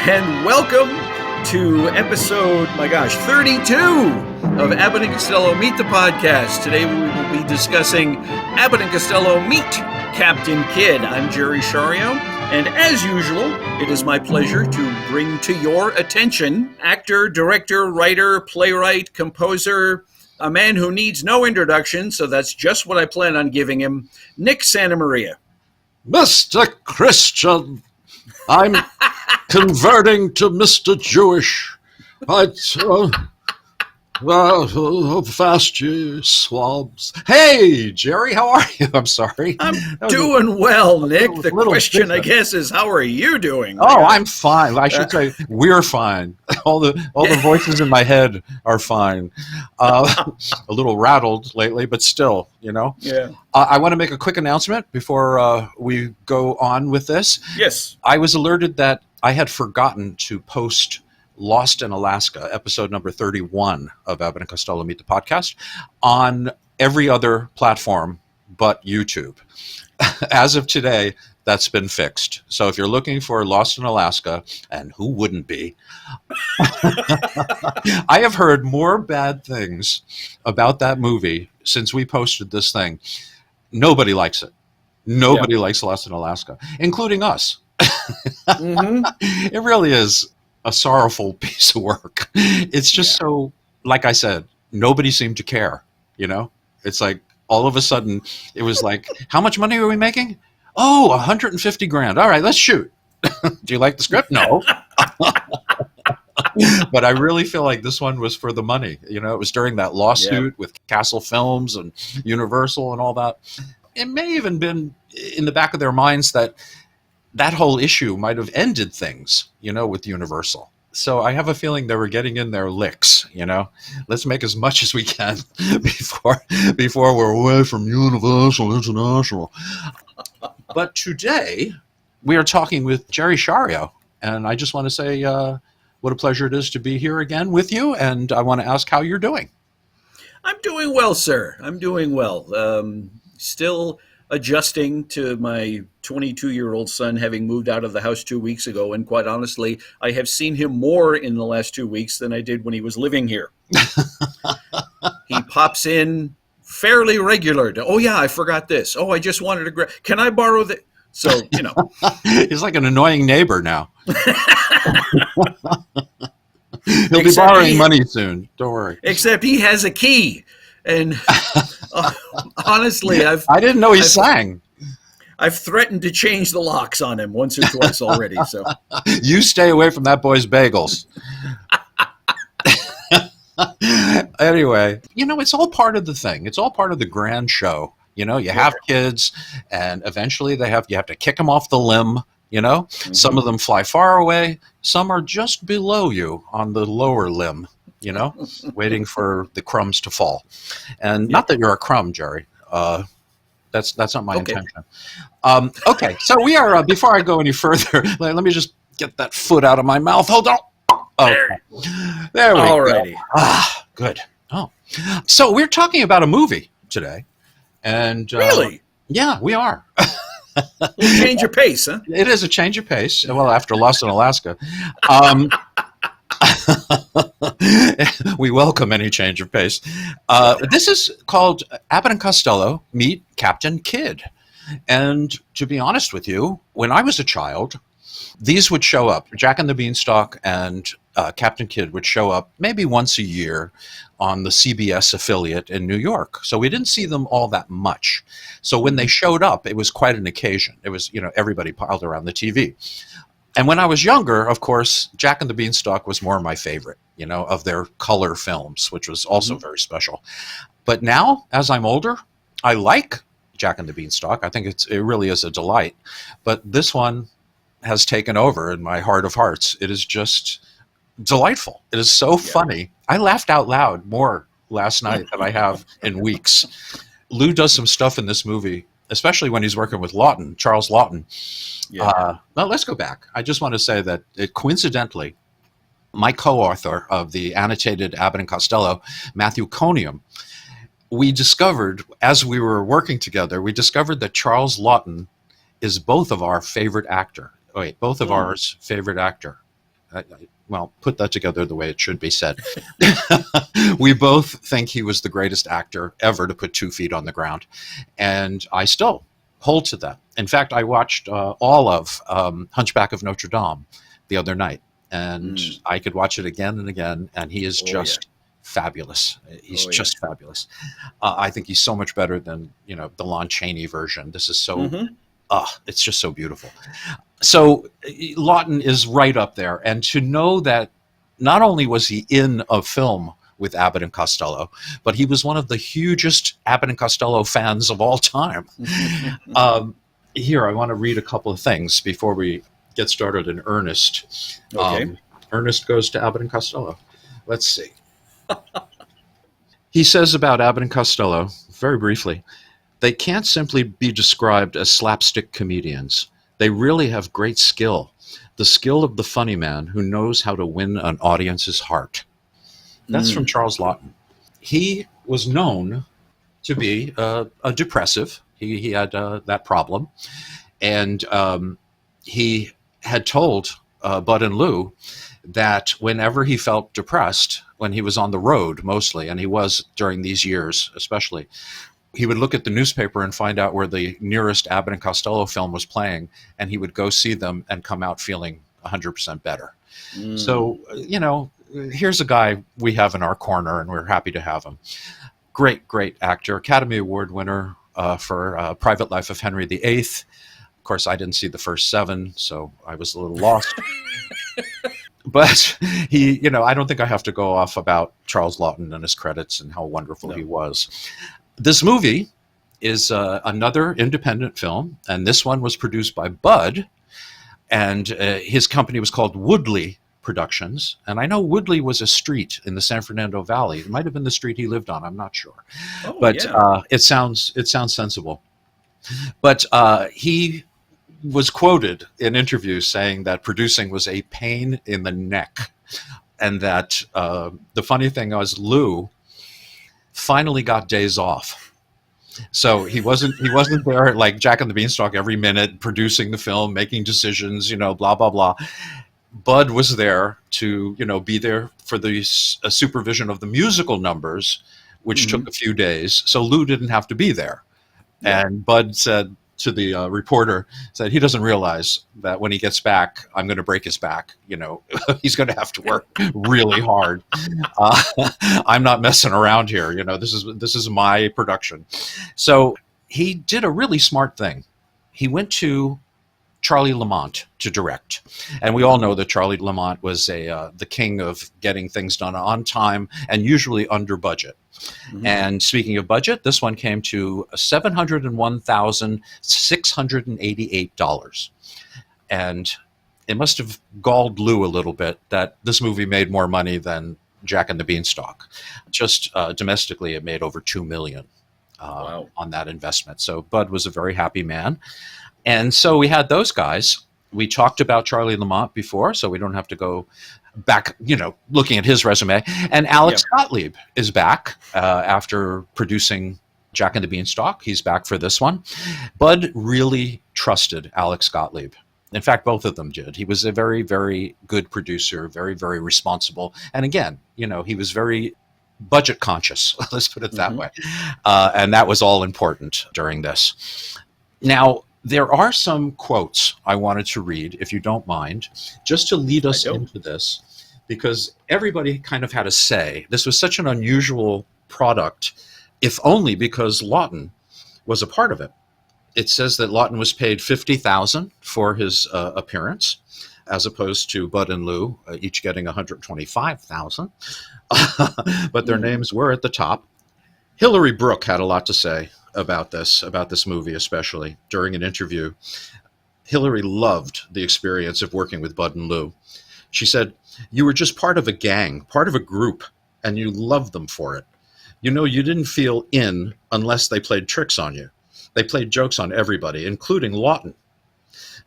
and welcome to episode, 32 of Abbott and Costello Meet the Podcast. Today we will be discussing Abbott and Costello Meet Captain Kidd. I'm Jerry Shario, and as usual, it is my pleasure to bring to your attention actor, director, writer, playwright, composer, a man who needs no introduction, so that's just what I plan on giving him, Nick Santamaria. Mr. Christian, I'm converting to Mr. Jewish. Fast you swabs. Hey, Jerry, how are you? I'm sorry. I'm doing well, Nick. The question, I guess, is how are you doing? Oh, I'm fine. I should say we're fine. All the voices in my head are fine. A little rattled lately, but still, you know. Yeah. I want to make a quick announcement before we go on with this. Yes. I was alerted that I had forgotten to post Lost in Alaska, episode number 31 of Abbott and Costello Meet the Podcast, on every other platform but YouTube. As of today, that's been fixed. So if you're looking for Lost in Alaska, and who wouldn't be, I have heard more bad things about that movie since we posted this thing. Nobody likes it. Nobody likes Lost in Alaska, including us. Mm-hmm. It really is a sorrowful piece of work. It's just so, like I said, nobody seemed to care, you know? It's like, all of a sudden, it was like, how much money are we making? Oh, $150,000. All right, let's shoot. Do you like the script? No. But I really feel like this one was for the money. You know, it was during that lawsuit with Castle Films and Universal and all that. It may even been in the back of their minds that whole issue might have ended things, you know, with Universal. So I have a feeling they were getting in their licks, you know. Let's make as much as we can before we're away from Universal International. But today, we are talking with Jerry Shario, and I just want to say what a pleasure it is to be here again with you, and I want to ask how you're doing. I'm doing well, sir. I'm doing well. Still adjusting to my 22-year-old son having moved out of the house 2 weeks ago. And quite honestly, I have seen him more in the last 2 weeks than I did when he was living here. He pops in fairly regular. Oh, yeah, I forgot this. Oh, I just wanted to grab. Can I borrow the? So, you know. He's like an annoying neighbor now. He'll be borrowing money soon. Don't worry. Except he has a key. And honestly, I didn't know he sang. I've threatened to change the locks on him once or twice already. So you stay away from that boy's bagels. Anyway, you know, it's all part of the thing. It's all part of the grand show. You know, you have kids, and eventually you have to kick them off the limb. You know, Some of them fly far away. Some are just below you on the lower limb. You know, waiting for the crumbs to fall. And not that you're a crumb, Jerry. That's not my intention. Okay, so we are, before I go any further, let me just get that foot out of my mouth. Hold on. Okay. There we Alrighty. go. Ah, good. Oh, so we're talking about a movie today. And really? Yeah, we are. Change of pace, huh? It is a change of pace. Well, after Lost in Alaska. We welcome any change of pace. This is called Abbott and Costello Meet Captain Kidd. And to be honest with you, when I was a child, these would show up. Jack and the Beanstalk and Captain Kidd would show up maybe once a year on the CBS affiliate in New York. So we didn't see them all that much. So when they showed up, it was quite an occasion. It was, you know, everybody piled around the TV. And when I was younger, of course, Jack and the Beanstalk was more my favorite, you know, of their color films, which was also very special. But now, as I'm older, I like Jack and the Beanstalk. I think it really is a delight. But this one has taken over in my heart of hearts. It is just delightful. It is so funny. I laughed out loud more last night than I have in weeks. Lou does some stuff in this movie, especially when he's working with Laughton, Charles Laughton. Well, let's go back. I just want to say that coincidentally, my co-author of the annotated Abbott and Costello, Matthew Conium, we discovered, as we were working together, we discovered that Charles Laughton is both of our favorite actor. Both of ours favorite actor. Well, put that together the way it should be said. We both think he was the greatest actor ever to put 2 feet on the ground. And I still hold to that. In fact, I watched all of Hunchback of Notre Dame the other night, and I could watch it again and again, and he is just fabulous. He's just fabulous. I think he's so much better than, the Lon Chaney version. This is so, it's just so beautiful. So Laughton is right up there. And to know that not only was he in a film with Abbott and Costello, but he was one of the hugest Abbott and Costello fans of all time. Here, I want to read a couple of things before we get started in earnest. Okay. Ernest goes to Abbott and Costello. Let's see. He says about Abbott and Costello, very briefly, they can't simply be described as slapstick comedians. They really have great skill, the skill of the funny man who knows how to win an audience's heart. That's from Charles Laughton. He was known to be a depressive. He had that problem. And he had told Bud and Lou that whenever he felt depressed, when he was on the road mostly, and he was during these years especially, he would look at the newspaper and find out where the nearest Abbott and Costello film was playing, and he would go see them and come out feeling 100% better. So, here's a guy we have in our corner, and we're happy to have him. Great, great actor, Academy Award winner for Private Life of Henry VIII. Of course, I didn't see the first 7, so I was a little lost. But he, I don't think I have to go off about Charles Laughton and his credits and how wonderful he was. This movie is another independent film, and this one was produced by Bud, and his company was called Woodley Productions. And I know Woodley was a street in the San Fernando Valley. It might have been the street he lived on. I'm not sure, but it sounds sensible. But he was quoted in interviews saying that producing was a pain in the neck, and that the funny thing was Lou finally got days off. So he wasn't there like Jack and the Beanstalk every minute producing the film, making decisions, blah, blah, blah. Bud was there to, be there for the supervision of the musical numbers, which took a few days. So Lou didn't have to be there. Yeah. And Bud said to the reporter, said he doesn't realize that when he gets back, I'm going to break his back. He's going to have to work really hard. I'm not messing around here. This is my production. So he did a really smart thing. He went to Charlie Lamont to direct. And we all know that Charlie Lamont was the king of getting things done on time and usually under budget. And speaking of budget, this one came to $701,688. And it must have galled Lou a little bit that this movie made more money than Jack and the Beanstalk. Just domestically, it made over $2 million on that investment. So Bud was a very happy man. And so we had those guys. We talked about Charlie Lamont before, so we don't have to go back, looking at his resume. And Alex Gottlieb is back after producing Jack and the Beanstalk. He's back for this one. Bud really trusted Alex Gottlieb. In fact, both of them did. He was a very, very good producer, very, very responsible. And again, he was very budget conscious, let's put it that way. And that was all important during this. Now, there are some quotes I wanted to read, if you don't mind, just to lead us into this, because everybody kind of had a say. This was such an unusual product, if only because Laughton was a part of it. It says that Laughton was paid $50,000 for his appearance, as opposed to Bud and Lou each getting $125,000. But their names were at the top. Hillary Brooke had a lot to say about this movie, especially during an interview. Hillary loved the experience of working with Bud and Lou. She said, "You were just part of a gang, part of a group, and you loved them for it. You didn't feel in unless they played tricks on you. They played jokes on everybody, including Laughton."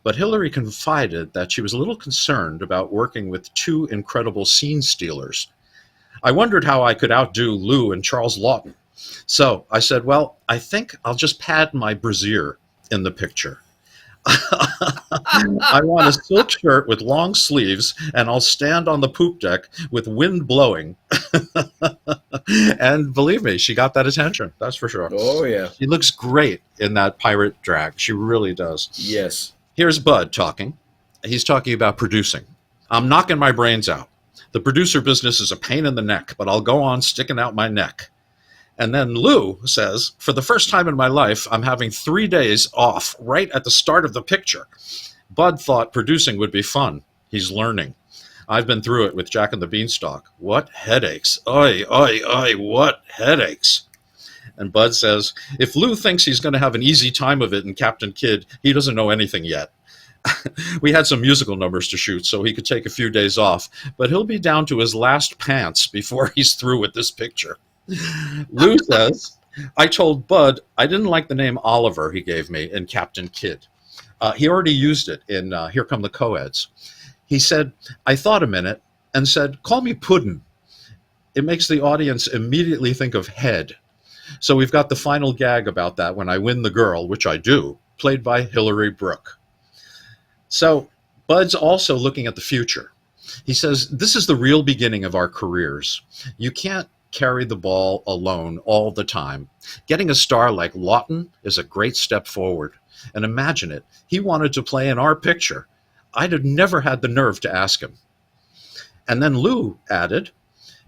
But Hillary confided that she was a little concerned about working with 2 incredible scene stealers. "I wondered how I could outdo Lou and Charles Laughton. So I said, well, I think I'll just pad my brassiere in the picture. I want a silk shirt with long sleeves, and I'll stand on the poop deck with wind blowing. And believe me, she got that attention. That's for sure. Oh, yeah. She looks great in that pirate drag. She really does. Yes. Here's Bud talking. He's talking about producing. I'm knocking my brains out. The producer business is a pain in the neck, but I'll go on sticking out my neck. And then Lou says, for the first time in my life, I'm having 3 days off right at the start of the picture. Bud thought producing would be fun. He's learning. I've been through it with Jack and the Beanstalk. What headaches. Oi, oi, oi, what headaches. And Bud says, if Lou thinks he's going to have an easy time of it in Captain Kidd, he doesn't know anything yet. We had some musical numbers to shoot, so he could take a few days off, but he'll be down to his last pants before he's through with this picture. Lou says, I told Bud I didn't like the name Oliver he gave me in Captain Kidd. He already used it in Here Come the Coeds. He said, I thought a minute and said, call me Puddin'. It makes the audience immediately think of head. So we've got the final gag about that when I win the girl, which I do, played by Hillary Brooke. So Bud's also looking at the future. He says, this is the real beginning of our careers. You can't carry the ball alone all the time. Getting a star like Laughton is a great step forward. And imagine it, he wanted to play in our picture. I'd have never had the nerve to ask him. And then Lou added,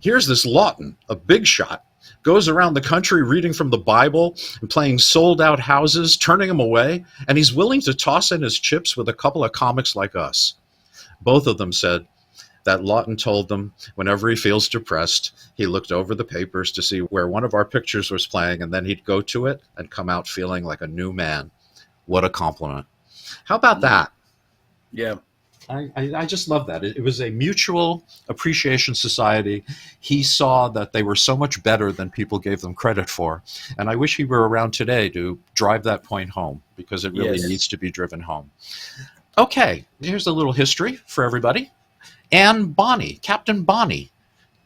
here's this Laughton, a big shot, goes around the country reading from the Bible and playing sold-out houses, turning them away, and he's willing to toss in his chips with a couple of comics like us. Both of them said that Laughton told them whenever he feels depressed, he looked over the papers to see where one of our pictures was playing, and then he'd go to it and come out feeling like a new man. What a compliment. How about that? Yeah. I just love that. It was a mutual appreciation society. He saw that they were so much better than people gave them credit for. And I wish he were around today to drive that point home, because it really needs to be driven home. Okay, here's a little history for everybody. Anne Bonny, Captain Bonny,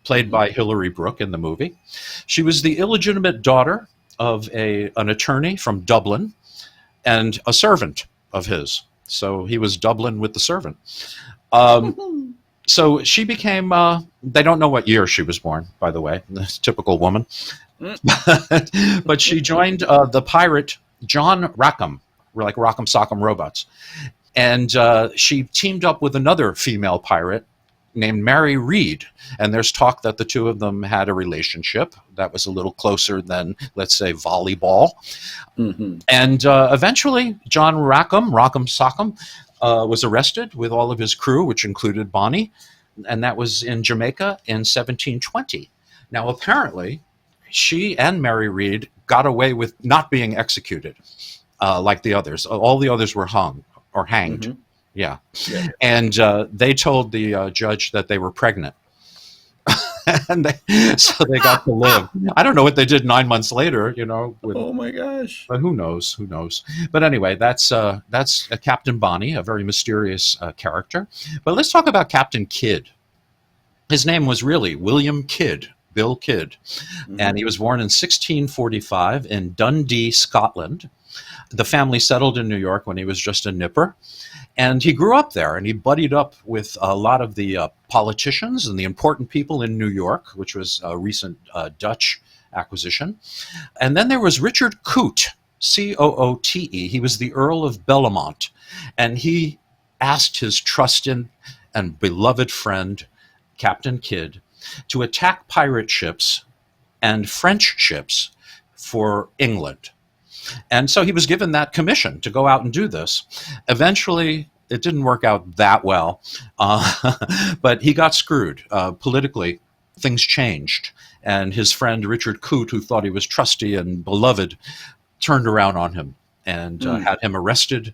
played by Hillary Brooke in the movie. She was the illegitimate daughter of an attorney from Dublin and a servant of his. So he was Dublin with the servant. So she became, they don't know what year she was born, by the way, typical woman. But she joined the pirate John Rackham. We're like Rock'em Sock'em Robots. And she teamed up with another female pirate named Mary Read. And there's talk that the two of them had a relationship that was a little closer than, let's say, volleyball. Mm-hmm. And eventually, John Rackham Sock'em, was arrested with all of his crew, which included Bonny. And that was in Jamaica in 1720. Now, apparently, she and Mary Read got away with not being executed like the others. All the others were hung or hanged. Mm-hmm. Yeah. And they told the judge that they were pregnant. And so they got to live. I don't know what they did 9 months later, Oh my gosh! But who knows? Who knows? But anyway, that's Captain Bonny, a very mysterious character. But let's talk about Captain Kidd. His name was really William Kidd, Bill Kidd, and he was born in 1645 in Dundee, Scotland. The family settled in New York when he was just a nipper. And he grew up there, and he buddied up with a lot of the politicians and the important people in New York, which was a recent Dutch acquisition. And then there was Richard Coote, C-O-O-T-E. He was the Earl of Bellamont, and he asked his trusted and beloved friend, Captain Kidd, to attack pirate ships and French ships for England. And so he was given that commission to go out and do this. Eventually, it didn't work out that well, but he got screwed. Politically, things changed. And his friend Richard Coote, who thought he was trusty and beloved, turned around on him and had him arrested.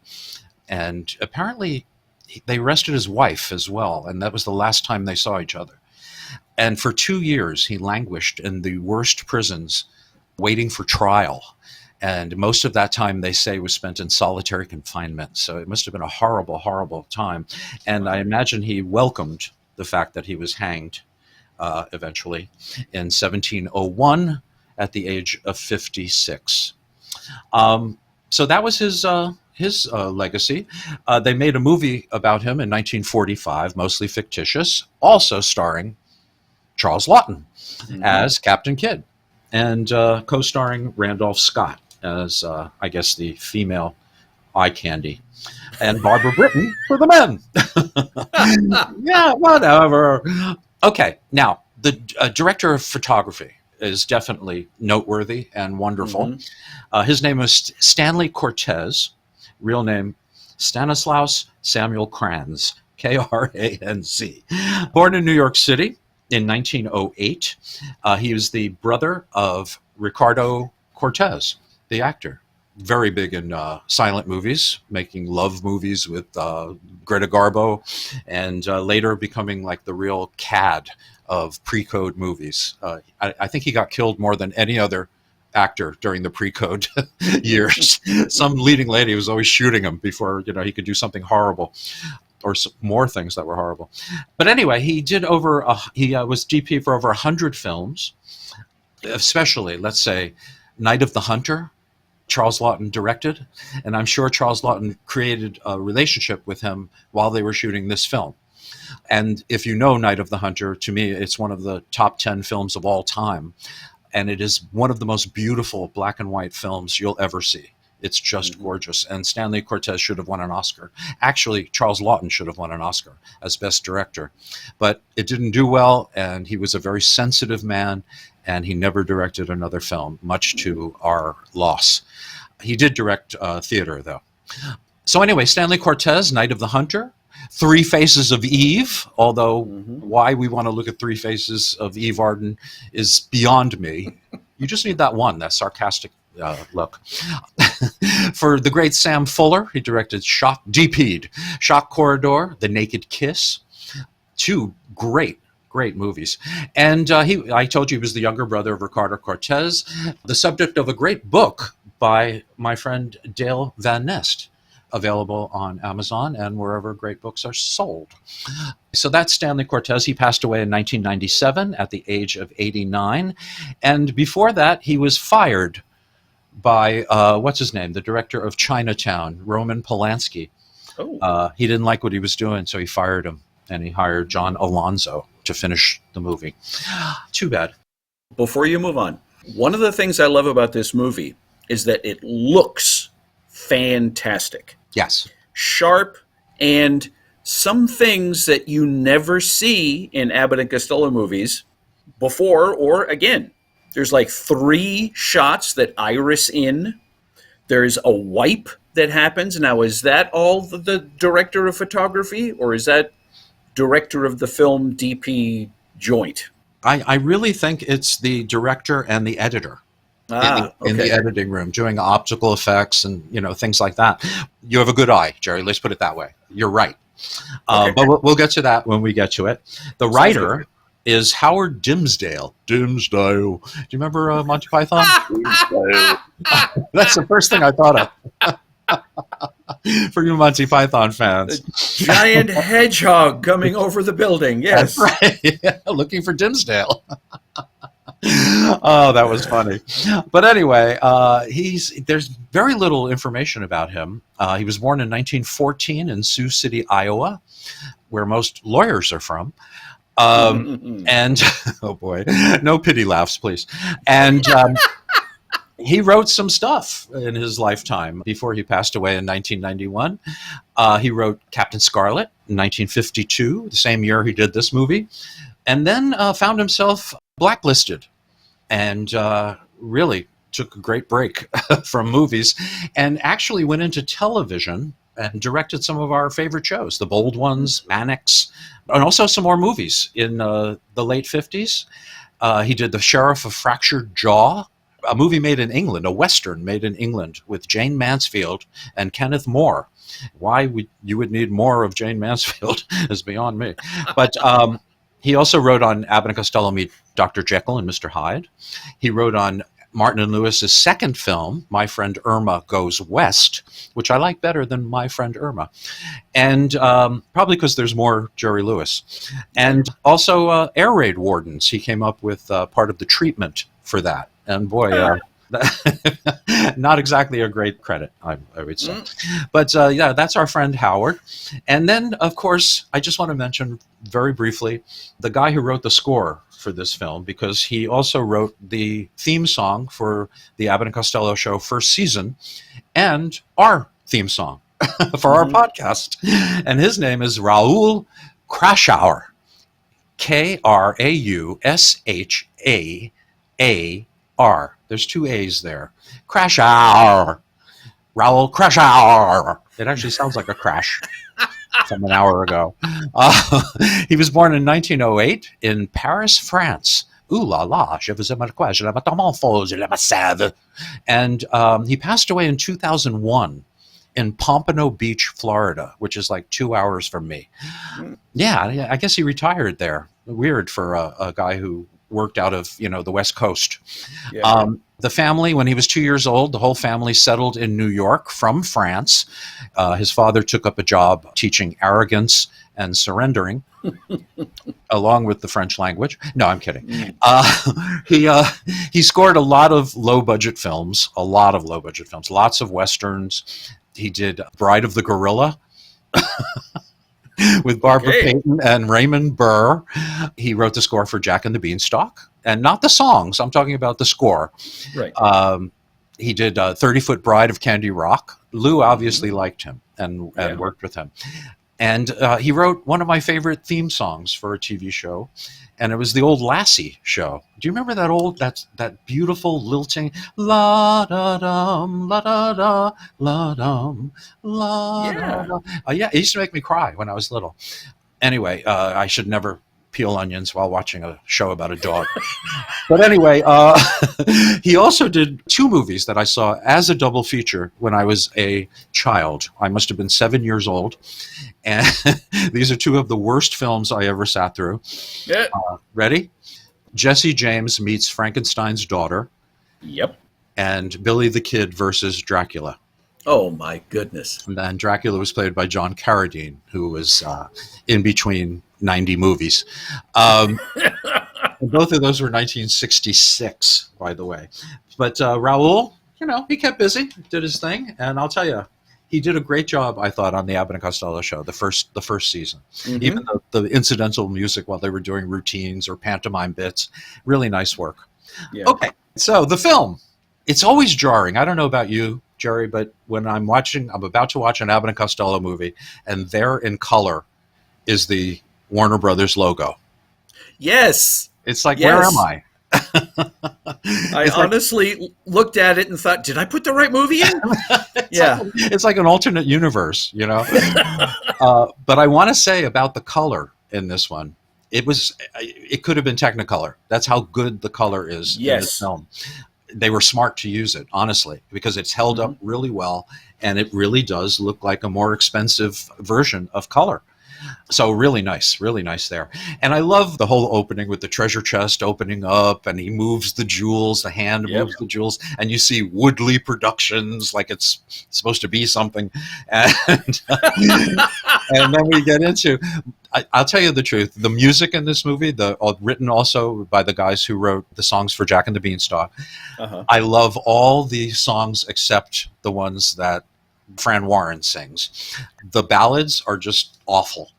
And apparently, they arrested his wife as well. And that was the last time they saw each other. And for 2 years, he languished in the worst prisons, waiting for trial. And most of that time, they say, was spent in solitary confinement. So it must have been a horrible, horrible time. And I imagine he welcomed the fact that he was hanged eventually in 1701 at the age of 56. So that was his his legacy. They made a movie about him in 1945, mostly fictitious, also starring Charles Laughton as Captain Kidd, and co-starring Randolph Scott as, I guess, the female eye candy, and Barbara Britton for the men. Yeah, whatever. Okay, now the director of photography is definitely noteworthy and wonderful. His name was Stanley Cortez, real name Stanislaus Samuel Kranz, Kranz. Born in New York City in 1908. He was the brother of Ricardo Cortez, the actor. Very big in silent movies, making love movies with Greta Garbo, and later becoming like the real CAD of pre-code movies. I think he got killed more than any other actor during the pre-code years. Some leading lady was always shooting him before he could do something horrible, or more things that were horrible. But anyway, he was DP for over 100 films, especially, let's say, Night of the Hunter. Charles Laughton directed, and I'm sure Charles Laughton created a relationship with him while they were shooting this film. And if you know Night of the Hunter, to me, it's one of the top 10 films of all time. And it is one of the most beautiful black and white films you'll ever see. It's just gorgeous. And Stanley Cortez should have won an Oscar. Actually, Charles Laughton should have won an Oscar as Best Director. But it didn't do well, and he was a very sensitive man, and he never directed another film, much to our loss. He did direct theater, though. So anyway, Stanley Cortez, Night of the Hunter, Three Faces of Eve, although why we want to look at Three Faces of Eve Arden is beyond me. You just need that one, that sarcastic look. For the great Sam Fuller, he directed DP'd Shock Corridor, The Naked Kiss, two great movies. And I told you he was the younger brother of Ricardo Cortez, the subject of a great book by my friend Dale Van Nest, available on Amazon and wherever great books are sold. So that's Stanley Cortez. He passed away in 1997 at the age of 89. And before that, he was fired by, what's his name, the director of Chinatown, Roman Polanski. He didn't like what he was doing, so he fired him, and he hired John Alonzo to finish the movie. Too bad. Before you move on, one of the things I love about this movie is that it looks fantastic. Yes. Sharp, and some things that you never see in Abbott and Costello movies before or again. There's like 3 shots that iris in. There's a wipe that happens. Now, is that all the director of photography, or is that director of the film DP joint? I really think it's the director and the editor. In the editing room, doing optical effects and things like that. You have a good eye, Jerry. Let's put it that way. You're right. But we'll get to that when we get to it. The writer is Howard Dimsdale. Dimsdale. Do you remember Monty Python? Dimsdale. That's the first thing I thought of. For you Monty Python fans. A giant hedgehog coming over the building. Yes. That's right. Yeah, looking for Dimsdale. Oh, that was funny. But anyway, there's very little information about him. He was born in 1914 in Sioux City, Iowa, where most lawyers are from. And, oh boy, no pity laughs, please. And he wrote some stuff in his lifetime before he passed away in 1991. He wrote Captain Scarlet in 1952, the same year he did this movie, and then found himself blacklisted and really took a great break from movies and actually went into television and directed some of our favorite shows, The Bold Ones, Manacle, and also some more movies in the late 50s. He did The Sheriff of Fractured Jaw, a movie made in England, a Western made in England with Jane Mansfield and Kenneth More. Why you would need more of Jane Mansfield is beyond me. But he also wrote on Abbott and Costello Meet Dr. Jekyll and Mr. Hyde. He wrote on Martin and Lewis's second film, My Friend Irma Goes West, which I like better than My Friend Irma. And probably because there's more Jerry Lewis. And also Air Raid Wardens. He came up with part of the treatment for that. And boy, Not exactly a great credit, I would say. But yeah, that's our friend Howard. And then, of course, I just want to mention very briefly the guy who wrote the score for this film, because he also wrote the theme song for the Abbott and Costello show first season and our theme song for our podcast. And his name is Raoul Krashauer. Kraushaaar. There's two A's there. Krashauer. Raoul Krashauer. It actually sounds like a crash from an hour ago. He was born in 1908 in Paris, France. Ooh la la, je vous aime quoi, je l'aime tellement fort, je l'aime save. And he passed away in 2001 in Pompano Beach, Florida, which is like 2 hours from me. Yeah, I guess he retired there. Weird for a guy who worked out of, the West Coast. Yeah. The family, when he was 2 years old, the whole family settled in New York from France. His father took up a job teaching arrogance and surrendering, along with the French language. No, I'm kidding. He scored a lot of low-budget films, lots of Westerns. He did Bride of the Gorilla with Barbara Payton and Raymond Burr. He wrote the score for Jack and the Beanstalk, and not the songs. I'm talking about the score. Right. He did 30-Foot Bride of Candy Rock. Lou obviously liked him and worked with him. And he wrote one of my favorite theme songs for a TV show, and it was the old Lassie show. Do you remember that beautiful lilting la da dum la da da la dum la da da? Yeah, it used to make me cry when I was little. Anyway, I should never peel onions while watching a show about a dog. But anyway, he also did two movies that I saw as a double feature when I was a child. I must have been 7 years old. And these are two of the worst films I ever sat through. Yeah. Ready? Jesse James Meets Frankenstein's Daughter. Yep. And Billy the Kid versus Dracula. Oh, my goodness. And then Dracula was played by John Carradine, who was in between 90 movies. Both of those were 1966, by the way. But Raoul, he kept busy, did his thing. And I'll tell you, he did a great job, I thought, on the Abbott and Costello show, the first season. Mm-hmm. Even the incidental music while they were doing routines or pantomime bits. Really nice work. Yeah. Okay, so the film. It's always jarring. I don't know about you, Jerry, but when I'm about to watch an Abbott and Costello movie, and there in color is the Warner Brothers logo. Yes. It's like, where am I? I honestly looked at it and thought, did I put the right movie in? It's like an alternate universe, But I want to say about the color in this one, it could have been Technicolor. That's how good the color is in this film. They were smart to use it, honestly, because it's held up really well, and it really does look like a more expensive version of color. So really nice there. And I love the whole opening with the treasure chest opening up, and he moves the jewels, the hand moves the jewels, and you see Woodley Productions like it's supposed to be something. And, and then we get into, I'll tell you the truth, the music in this movie, written also by the guys who wrote the songs for Jack and the Beanstalk. I love all the songs except the ones that Fran Warren sings. The ballads are just awful.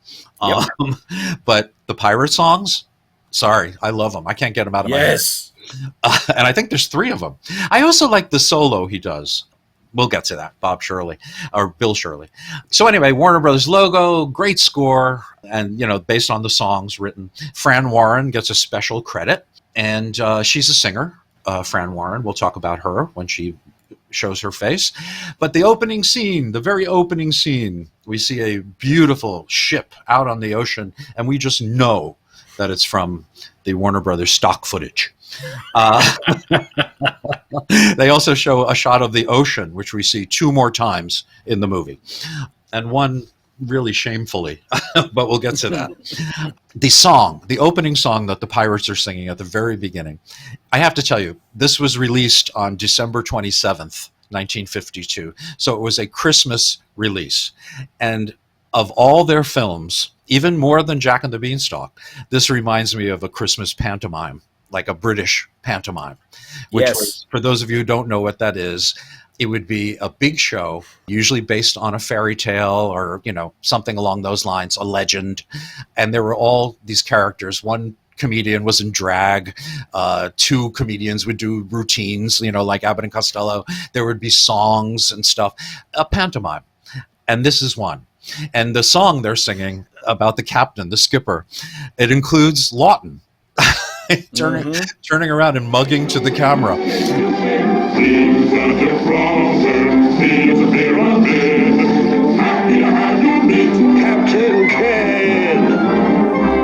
But the pirate songs, sorry, I love them. I can't get them out of my head. And I think there's 3 of them. I also like the solo he does. We'll get to that, Bill Shirley. So anyway, Warner Brothers logo, great score, and based on the songs written. Fran Warren gets a special credit, and she's a singer. Fran Warren, we'll talk about her when she shows her face. But the very opening scene, we see a beautiful ship out on the ocean, and we just know that it's from the Warner Brothers stock footage. They also show a shot of the ocean, which we see 2 more times in the movie, and one really shamefully, but we'll get to that. The opening song that the pirates are singing at the very beginning, I have to tell you, this was released on December 27th, 1952. So it was a Christmas release. And of all their films, even more than Jack and the Beanstalk, this reminds me of a Christmas pantomime like a British pantomime, which Yes. was, for those of you who don't know what that is, it would be a big show, usually based on a fairy tale or, something along those lines, a legend. And there were all these characters. One comedian was in drag. Two comedians would do routines, like Abbott and Costello. There would be songs and stuff, a pantomime. And this is one. And the song they're singing about the captain, the skipper, it includes Laughton turning around and mugging to the camera. Seems that your problem seems a pyramid. Happy to have you meet Captain Kidd.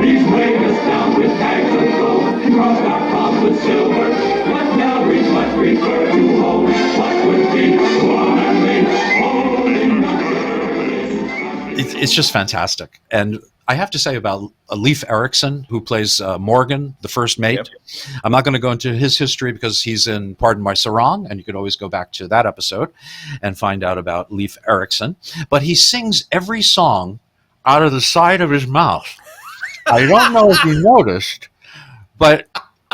He's weighed us down with bags of gold, crossed our paths with silver. What now we must prefer to hold? What would be one and me holding the It's just fantastic. And I have to say about Leif Erikson, who plays Morgan, the first mate. Yep. I'm not going to go into his history because he's in Pardon My Sarong, and you could always go back to that episode and find out about Leif Erikson. But he sings every song out of the side of his mouth. I don't know if you noticed, but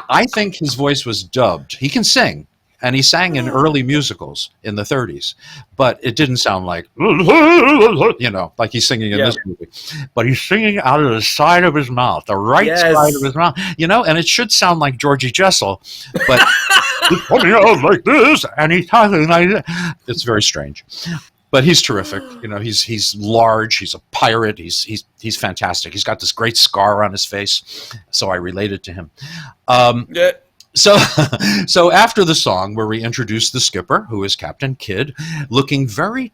I think his voice was dubbed. He can sing. And he sang in early musicals in the 30s, but it didn't sound like, like he's singing in this movie. But he's singing out of the side of his mouth, the right side of his mouth, and it should sound like Georgie Jessel, but he's coming out like this, and he's talking like that. It's very strange. But he's terrific. He's large. He's a pirate. He's fantastic. He's got this great scar on his face, so I related to him. So after the song, where we introduce the skipper, who is Captain Kidd, looking very,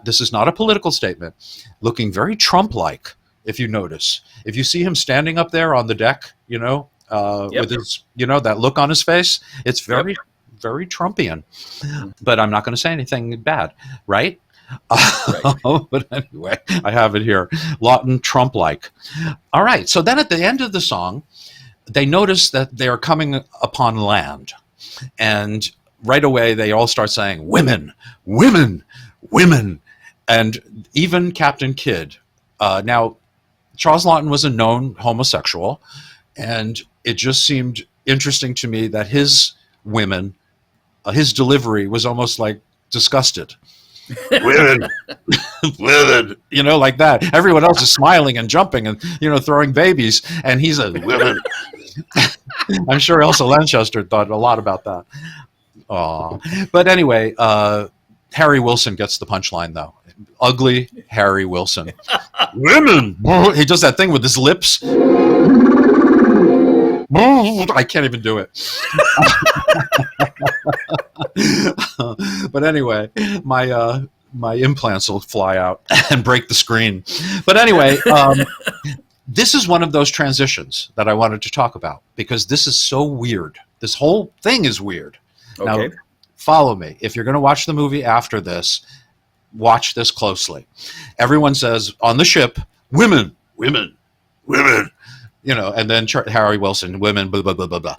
this is not a political statement, looking very Trump-like, if you notice. If you see him standing up there on the deck, with his, that look on his face, it's very, very Trumpian. But I'm not going to say anything bad, right? But anyway, I have it here. Laughton, Trump-like. All right, so then at the end of the song, they notice that they are coming upon land. And right away, they all start saying, women, women, women. And even Captain Kidd. Now, Charles Laughton was a known homosexual. And it just seemed interesting to me that his women, his delivery was almost like disgusted. Women, women, like that. Everyone else is smiling and jumping and, throwing babies. And he's a women. I'm sure Elsa Lanchester thought a lot about that. Aww. But anyway, Harry Wilson gets the punchline, though. Ugly Harry Wilson. Women! He does that thing with his lips. I can't even do it. But anyway, my implants will fly out and break the screen. But anyway, this is one of those transitions that I wanted to talk about because this is so weird. This whole thing is weird. Okay. Now, follow me. If you're going to watch the movie after this, watch this closely. Everyone says on the ship, women, women, women. And then Harry Wilson, women, blah, blah, blah, blah, blah.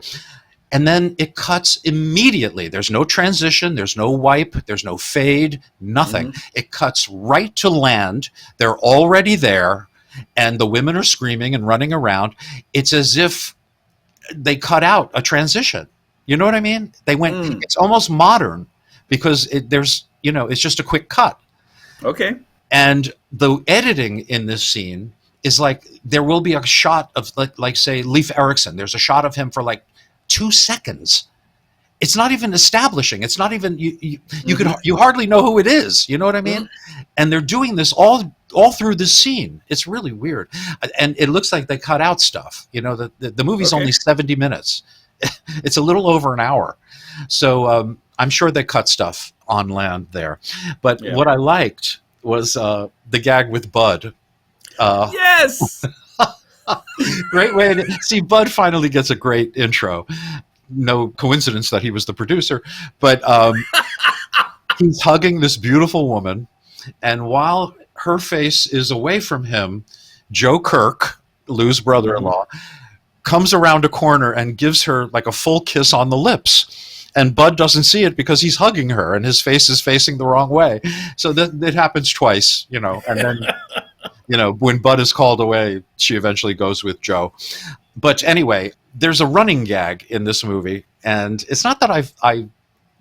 And then it cuts immediately. There's no transition. There's no wipe. There's no fade. Nothing. Mm-hmm. It cuts right to land. They're already there. And the women are screaming and running around. It's as if they cut out a transition. You know what I mean? They went, it's almost modern because it's just a quick cut. Okay. And the editing in this scene is like, there will be a shot of like say Leif Erikson. There's a shot of him for like 2 seconds. It's not even establishing. It's not even, you hardly know who it is. You know what I mean? Mm-hmm. And they're doing this all through this scene. It's really weird. And it looks like they cut out stuff. The movie's only 70 minutes. It's a little over an hour. So I'm sure they cut stuff on land there. But what I liked was the gag with Bud. Yes! Great way to see. Bud finally gets a great intro. No coincidence that he was the producer, but he's hugging this beautiful woman, and while her face is away from him, Joe Kirk, Lou's brother-in-law, comes around a corner and gives her like a full kiss on the lips. And Bud doesn't see it because he's hugging her and his face is facing the wrong way. So that happens twice, and then, when Bud is called away, she eventually goes with Joe. But anyway, there's a running gag in this movie, and it's not that I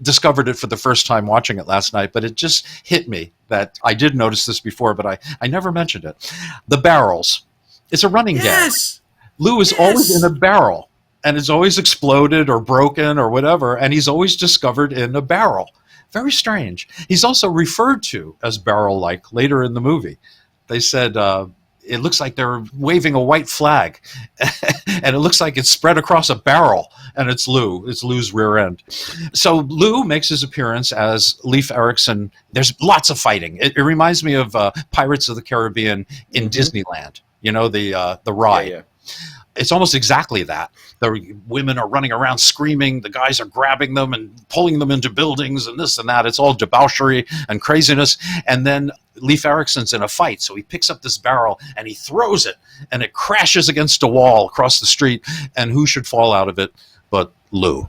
discovered it for the first time watching it last night, but it just hit me that I did notice this before, but I never mentioned it. The barrels. It's a running gag. Yes. Lou is always in a barrel, and it's always exploded or broken or whatever, and he's always discovered in a barrel. Very strange. He's also referred to as barrel-like later in the movie. They said it looks like they're waving a white flag, and it looks like it's spread across a barrel, and it's Lou. It's Lou's rear end. So Lou makes his appearance as Leif Erikson. There's lots of fighting. It reminds me of Pirates of the Caribbean in Disneyland. You know, the ride. Yeah. It's almost exactly that. The women are running around screaming. The guys are grabbing them and pulling them into buildings and this and that. It's all debauchery and craziness. And then Leif Erikson's in a fight. So he picks up this barrel and he throws it, and it crashes against a wall across the street. And who should fall out of it but Lou?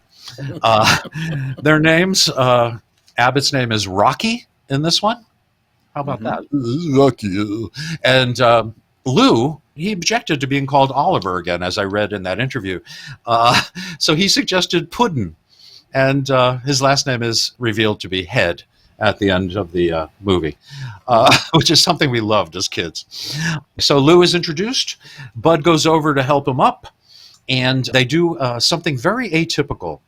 Their names, Abbott's name is Rocky in this one. How about that? Rocky. And Lou, he objected to being called Oliver again, as I read in that interview. So he suggested Puddin', and his last name is revealed to be Head at the end of the movie, which is something we loved as kids. So Lou is introduced. Bud goes over to help him up, and they do something very atypical.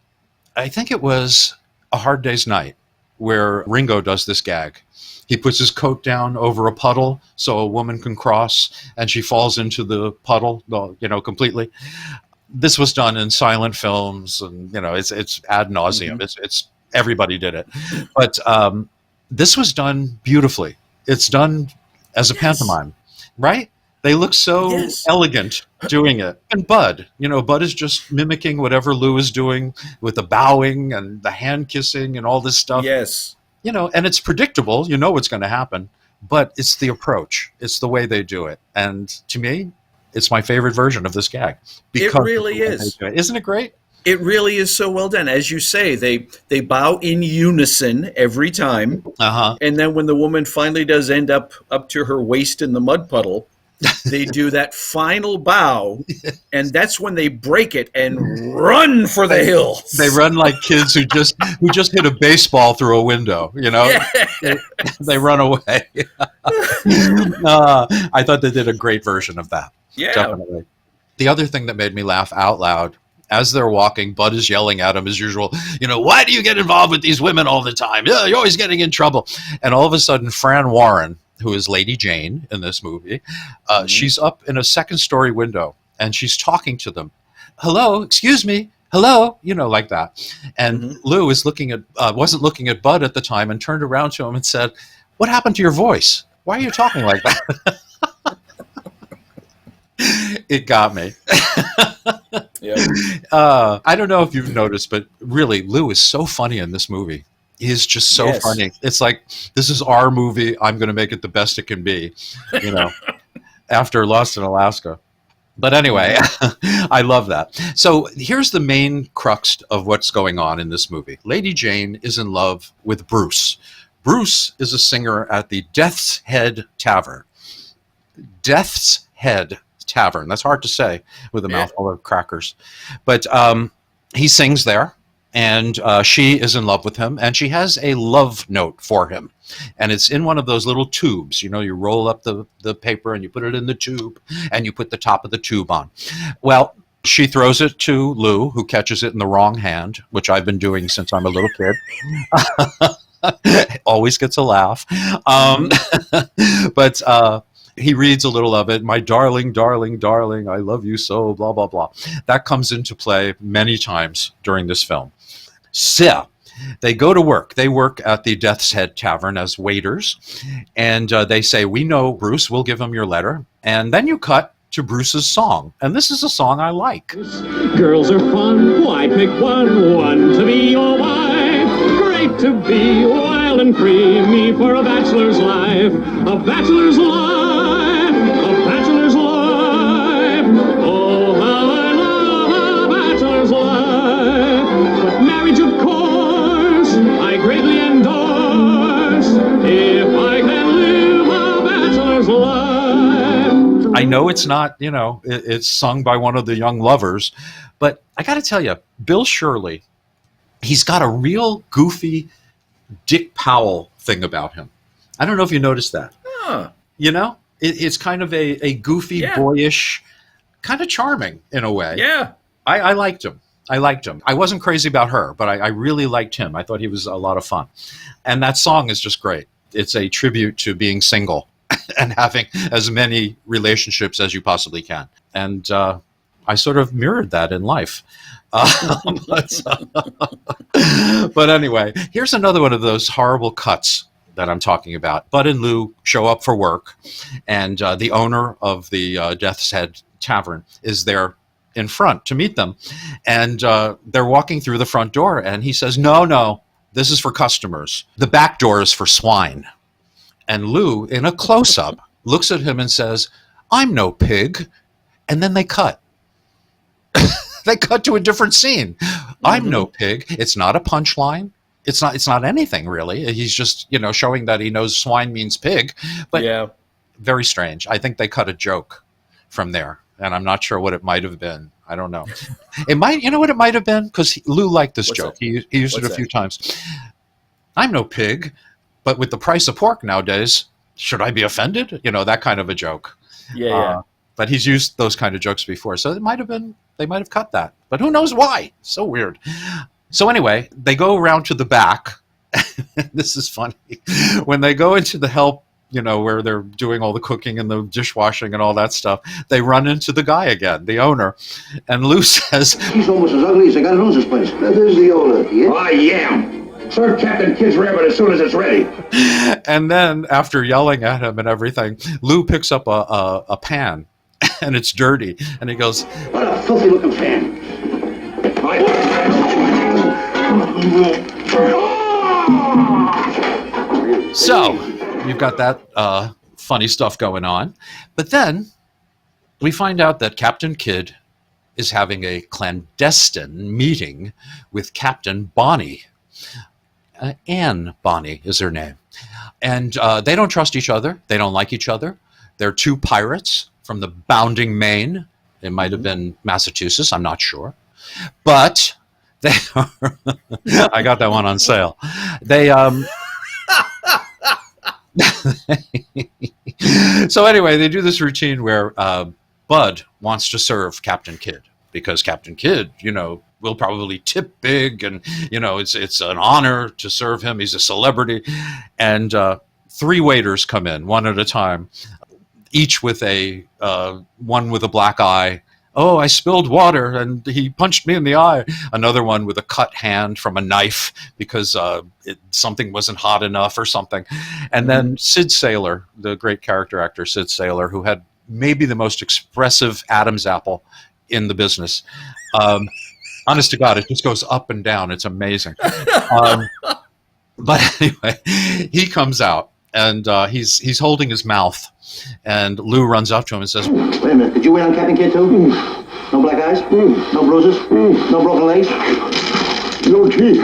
I think it was A Hard Day's Night, where Ringo does this gag. He puts his coat down over a puddle so a woman can cross, and she falls into the puddle, completely. This was done in silent films, and it's ad nauseum. It's everybody did it, but this was done beautifully. It's done as a pantomime, right? They look so elegant doing it. And Bud is just mimicking whatever Lou is doing with the bowing and the hand kissing and all this stuff. Yes. And it's predictable, what's going to happen, but it's the approach. It's the way they do it. And to me, it's my favorite version of this gag. It really is. Isn't it great? It really is so well done. As you say, they bow in unison every time. Uh-huh. And then when the woman finally does end up to her waist in the mud puddle, they do that final bow, and that's when they break it and run for the hills. They run like kids who just hit a baseball through a window. They run away. I thought they did a great version of that. Yeah, definitely. The other thing that made me laugh out loud, as they're walking, Bud is yelling at him as usual. Why do you get involved with these women all the time? Yeah, you're always getting in trouble. And all of a sudden, Fran Warren, who is Lady Jane in this movie, she's up in a second-story window, and she's talking to them. Hello, excuse me, hello, like that. And Lou is wasn't looking at Bud at the time, and turned around to him and said, "What happened to your voice? Why are you talking like that?" It got me. I don't know if you've noticed, but really, Lou is so funny in this movie. He's just so funny. It's like, this is our movie. I'm going to make it the best it can be, after Lost in Alaska. But anyway, I love that. So here's the main crux of what's going on in this movie. Lady Jane is in love with Bruce. Bruce is a singer at the Death's Head Tavern. Death's Head Tavern. That's hard to say with a mouthful of crackers. But he sings there. And she is in love with him, and she has a love note for him. And it's in one of those little tubes. You roll up the paper, and you put it in the tube, and you put the top of the tube on. Well, she throws it to Lou, who catches it in the wrong hand, which I've been doing since I'm a little kid. Always gets a laugh. But he reads a little of it. My darling, darling, darling, I love you so, blah, blah, blah. That comes into play many times during this film. So they go to work. They work at the Death's Head Tavern as waiters. And they say, we know, Bruce, we'll give him your letter. And then you cut to Bruce's song. And this is a song I like. Girls are fun. Why pick one to be your wife? Great to be wild and free. Me for a bachelor's life. A bachelor's life. A bachelor's life. Oh, how I love a bachelor's life. But marriage, of course, I greatly endorse. If I can live a bachelor's life. I know it's not, it's sung by one of the young lovers, but I got to tell you, Bill Shirley, he's got a real goofy Dick Powell thing about him. I don't know if you noticed that. Huh. It's kind of a goofy, boyish, kind of charming in a way. Yeah. I liked him. I wasn't crazy about her, but I really liked him. I thought he was a lot of fun. And that song is just great. It's a tribute to being single and having as many relationships as you possibly can. And I sort of mirrored that in life. But anyway, here's another one of those horrible cuts that I'm talking about. Bud and Lou show up for work, and the owner of the Death's Head Tavern is there in front to meet them. And they're walking through the front door, and he says, no, this is for customers. The back door is for swine. And Lou, in a close-up, looks at him and says, I'm no pig. And then they cut. They cut to a different scene. I'm no pig. It's not a punchline. It's not anything, really. He's just, showing that he knows swine means pig. But very strange. I think they cut a joke from there. And I'm not sure what it might have been. I don't know. It might, what it might have been? Because Lou liked this joke. He used it a few times. I'm no pig, but with the price of pork nowadays, should I be offended? That kind of a joke. Yeah. But he's used those kind of jokes before. So it might have been, they might have cut that. But who knows why? So weird. So anyway, they go around to the back. This is funny. When they go into the help, where they're doing all the cooking and the dishwashing and all that stuff, they run into the guy again, the owner. And Lou says, he's almost as ugly as the guy that owns this place. That is the owner, yeah? I am. Serve Captain Kidd's rarebit as soon as it's ready. And then after yelling at him and everything, Lou picks up a pan, and it's dirty. And he goes, what a filthy looking pan. So you've got that funny stuff going on. But then we find out that Captain Kidd is having a clandestine meeting with Captain Bonnie. Anne Bonnie is her name. And they don't trust each other. They don't like each other. They're two pirates from the bounding Maine. It might have been Massachusetts. I'm not sure. But they are I got that one on sale. So anyway, they do this routine where Bud wants to serve Captain Kidd because Captain Kidd, will probably tip big, and it's an honor to serve him. He's a celebrity, and 3 waiters come in one at a time, each with one with a black eye. Oh, I spilled water and he punched me in the eye. Another one with a cut hand from a knife because something wasn't hot enough or something. And then Sid Saylor, the great character actor Sid Saylor, who had maybe the most expressive Adam's apple in the business. Honest to God, it just goes up and down. It's amazing. But anyway, he comes out and he's holding his mouth. And Lou runs up to him and says, wait a minute, did you wait on Captain Kidd too? No black eyes? No bruises? No broken legs? No teeth.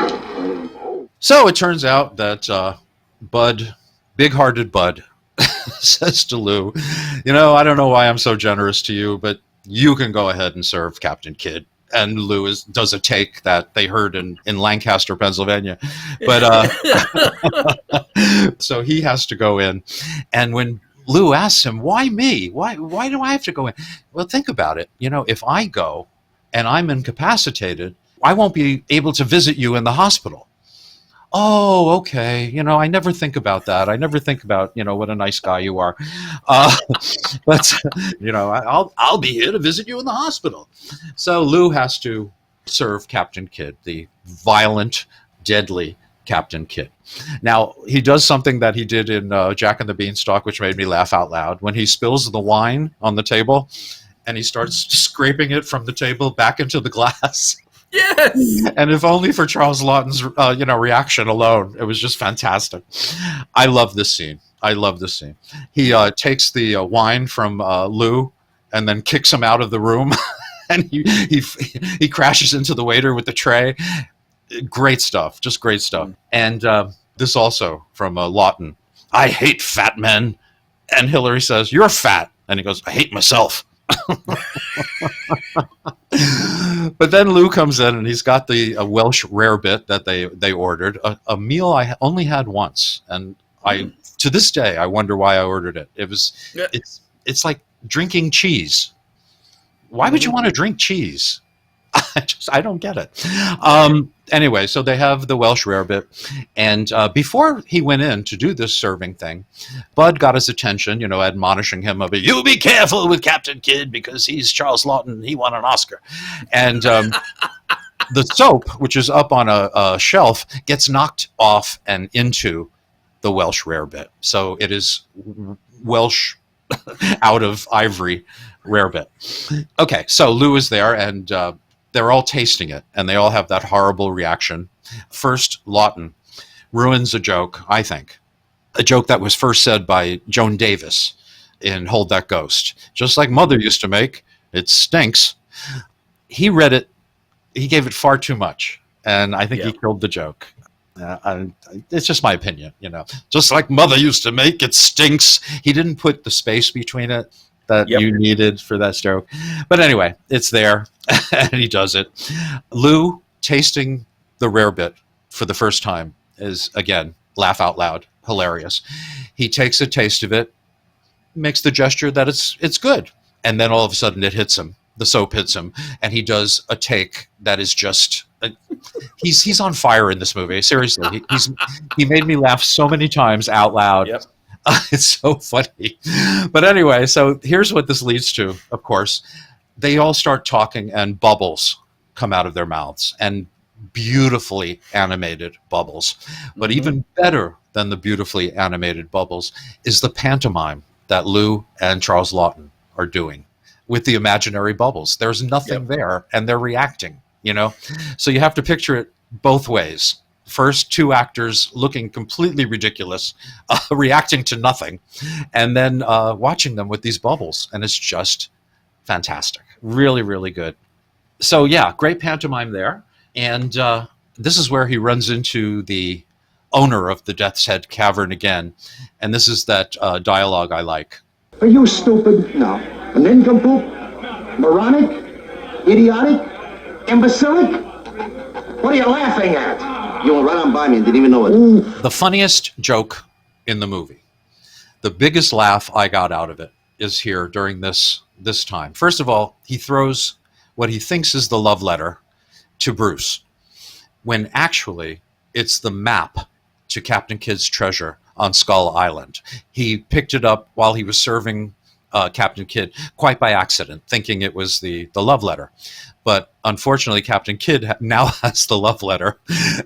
So it turns out that Bud, big-hearted Bud, says to Lou, I don't know why I'm so generous to you, but you can go ahead and serve Captain Kidd. And Lou does a take that they heard in Lancaster, Pennsylvania. But so he has to go in. And when Lou asks him, why me? Why do I have to go in? Well, think about it. If I go and I'm incapacitated, I won't be able to visit you in the hospital. Oh, okay. I never think about that. I never think about, what a nice guy you are. But, I'll be here to visit you in the hospital. So Lou has to serve Captain Kidd, the violent, deadly Captain Kidd. Now, he does something that he did in Jack and the Beanstalk, which made me laugh out loud. When he spills the wine on the table and he starts scraping it from the table back into the glass. Yes! And if only for Charles Laughton's, reaction alone, it was just fantastic. I love this scene. He takes the wine from Lou and then kicks him out of the room. And he crashes into the waiter with the tray. Great stuff, just great stuff. And this also from Laughton. I hate fat men. And Hillary says, you're fat. And he goes, I hate myself. But then Lou comes in and he's got the Welsh rarebit that they ordered, a meal I only had once, and I to this day I wonder why I ordered it. It's like drinking cheese. Why would you want to drink cheese? I don't get it. Anyway, so they have the Welsh rarebit, and before he went in to do this serving thing, Bud got his attention, admonishing him of, you be careful with Captain Kidd because he's Charles Laughton, he won an Oscar. And the soap, which is up on a shelf, gets knocked off and into the Welsh rarebit. So it is Welsh out of ivory rarebit. Okay, so Lou is there, and they're all tasting it, and they all have that horrible reaction. First, Laughton ruins a joke, I think. A joke that was first said by Joan Davis in Hold That Ghost. Just like Mother used to make, it stinks. He read it, he gave it far too much, and I think he killed the joke. It's just my opinion, Just like Mother used to make, it stinks. He didn't put the space between it that you needed for that joke. But anyway, it's there, and he does it. Lou tasting the rarebit for the first time is, again, laugh out loud, hilarious. He takes a taste of it, makes the gesture that it's good, and then all of a sudden it hits him. The soap hits him, and he does a take that is just he's on fire in this movie. Seriously, he made me laugh so many times out loud. Yep. It's so funny. But anyway, so here's what this leads to, of course. They all start talking, and bubbles come out of their mouths, and beautifully animated bubbles. But even better than the beautifully animated bubbles is the pantomime that Lou and Charles Laughton are doing with the imaginary bubbles. There's nothing there, and they're reacting, So you have to picture it both ways. First, two actors looking completely ridiculous, reacting to nothing, and then watching them with these bubbles. And it's just fantastic. Really, really good. So, yeah, great pantomime there. And this is where he runs into the owner of the Death's Head Tavern again. And this is that dialogue I like. Are you stupid? No. A nincompoop? Moronic? Idiotic? Imbecilic? What are you laughing at? You went right on by me and didn't even know it. The funniest joke in the movie, the biggest laugh I got out of it, is here during this time. First of all, he throws what he thinks is the love letter to Bruce, when actually it's the map to Captain Kidd's treasure on Skull Island. He picked it up while he was serving Captain Kidd, quite by accident, thinking it was the love letter. But unfortunately, Captain Kidd now has the love letter.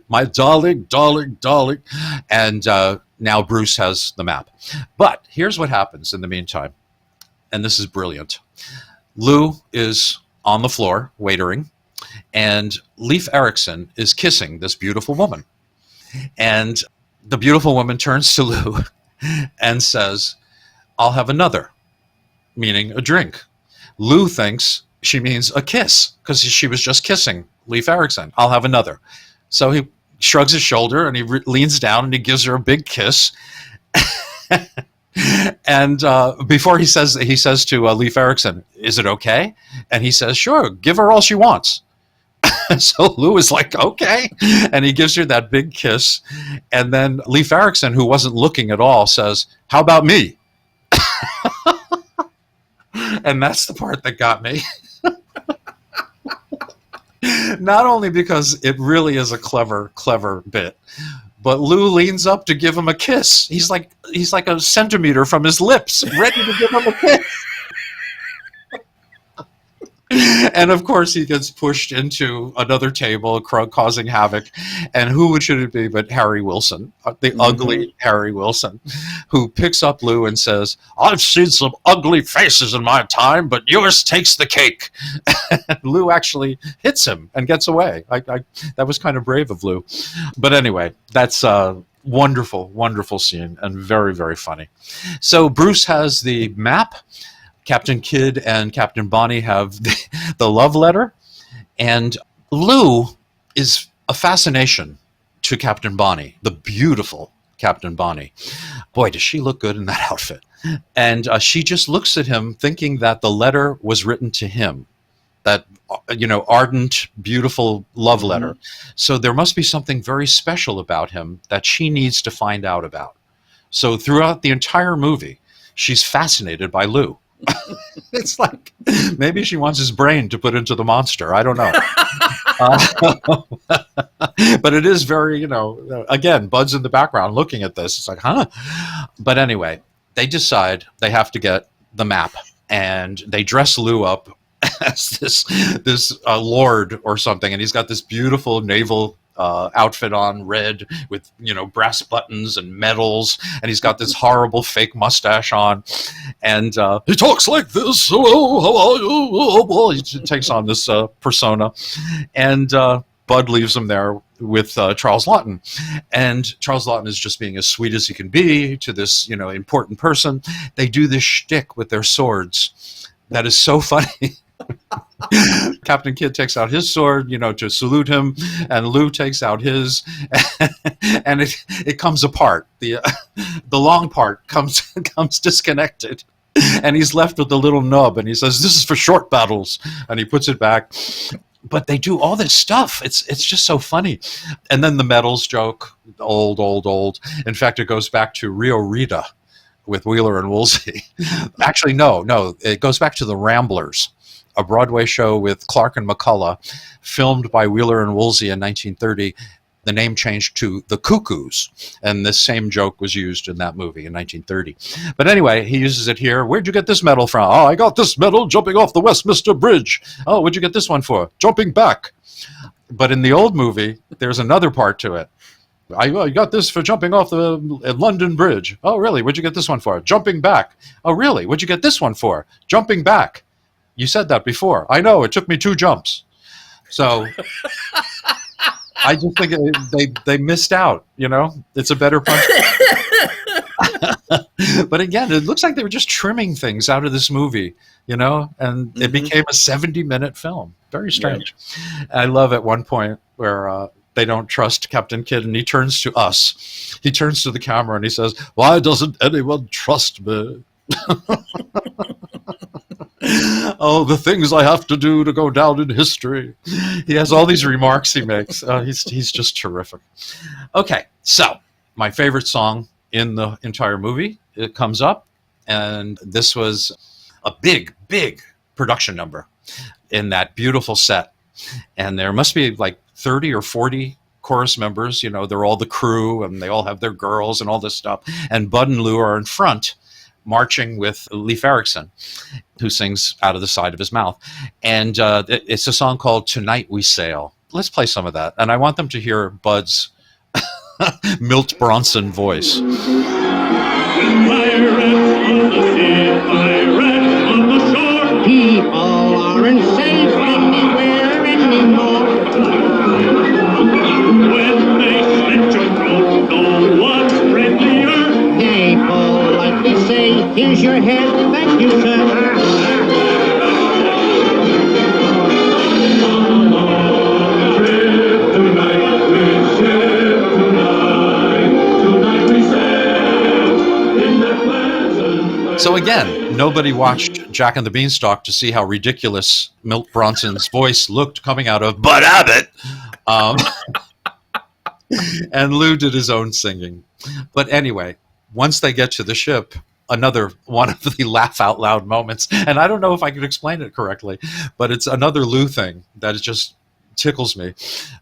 My darling, darling, darling. And now Bruce has the map. But here's what happens in the meantime. And this is brilliant. Lou is on the floor, waitering. And Leif Erikson is kissing this beautiful woman. And the beautiful woman turns to Lou and says, I'll have another, meaning a drink. Lou thinks she means a kiss because she was just kissing Leif Erikson. I'll have another. So he shrugs his shoulder and he leans down and he gives her a big kiss. And before he says to Leif Erikson, is it okay? And he says, sure, give her all she wants. So Lou is like, okay. And he gives her that big kiss. And then Leif Erikson, who wasn't looking at all, says, how about me? And that's the part that got me. Not only because it really is a clever, clever bit, but Lou leans up to give him a kiss. He's like a centimeter from his lips, ready to give him a kiss. And of course, he gets pushed into another table, causing havoc. And who should it be but Harry Wilson, the ugly Harry Wilson, who picks up Lou and says, I've seen some ugly faces in my time, but yours takes the cake. And Lou actually hits him and gets away. That was kind of brave of Lou. But anyway, that's a wonderful, wonderful scene and very, very funny. So Bruce has the map. Captain Kidd and Captain Bonnie have the love letter. And Lou is a fascination to Captain Bonnie, the beautiful Captain Bonnie. Boy, does she look good in that outfit. And she just looks at him thinking that the letter was written to him, that, ardent, beautiful love letter. So there must be something very special about him that she needs to find out about. So throughout the entire movie, she's fascinated by Lou. It's like maybe she wants his brain to put into the monster. I don't know. But it is very, again, Bud's in the background looking at this. It's like, huh? But anyway, they decide they have to get the map, and they dress Lou up as this lord or something, and he's got this beautiful naval outfit on, red with brass buttons and medals, and he's got this horrible fake mustache on, and he talks like this. Hello, how are you? Oh, he takes on this persona, and Bud leaves him there with Charles Laughton, and Charles Laughton is just being as sweet as he can be to this important person. They do this shtick with their swords that is so funny. Captain Kidd takes out his sword, to salute him, and Lou takes out his, and it comes apart. The long part comes disconnected, and he's left with the little nub, and he says, "This is for short battles," and he puts it back. But they do all this stuff. It's just so funny. And then the medals joke, old. In fact, it goes back to Rio Rita with Wheeler and Woolsey. Actually, no, it goes back to The Ramblers, a Broadway show with Clark and McCullough, filmed by Wheeler and Woolsey in 1930. The name changed to The Cuckoos, and this same joke was used in that movie in 1930. But anyway, he uses it here. "Where'd you get this medal from?" "Oh, I got this medal jumping off the Westminster Bridge." "Oh, what'd you get this one for?" "Jumping back." But in the old movie, there's another part to it. "I got this for jumping off the London Bridge." "Oh, really? What'd you get this one for?" "Jumping back." "Oh, really? What'd you get this one for?" "Jumping back." "You said that before." "I know. It took me 2 jumps." So I just think they missed out. It's a better punch. But again, it looks like they were just trimming things out of this movie, and it became a 70-minute film. Very strange. Yeah. I love at one point where they don't trust Captain Kidd, and he turns to us. He turns to the camera and he says, "Why doesn't anyone trust me?" "Oh, the things I have to do to go down in history." He has all these remarks he makes. He's just terrific. Okay, so my favorite song in the entire movie, it comes up, and this was a big production number in that beautiful set. And there must be like 30 or 40 chorus members. They're all the crew, and they all have their girls and all this stuff. And Bud and Lou are in front, marching with Leif Erikson, who sings out of the side of his mouth. And it's a song called "Tonight We Sail." Let's play some of that. And I want them to hear Bud's Milt Bronson voice. Pirates on the sea, pirates on the shore. People aren't safe anywhere anymore. When they slit your throat, no one's friendlier. They politely say, "Here's your head, thank you, sir." So again, nobody watched Jack and the Beanstalk to see how ridiculous Milt Bronson's voice looked coming out of Bud Abbott. And Lou did his own singing. But anyway, once they get to the ship, another one of the laugh out loud moments, and I don't know if I could explain it correctly, but it's another Lou thing that just tickles me.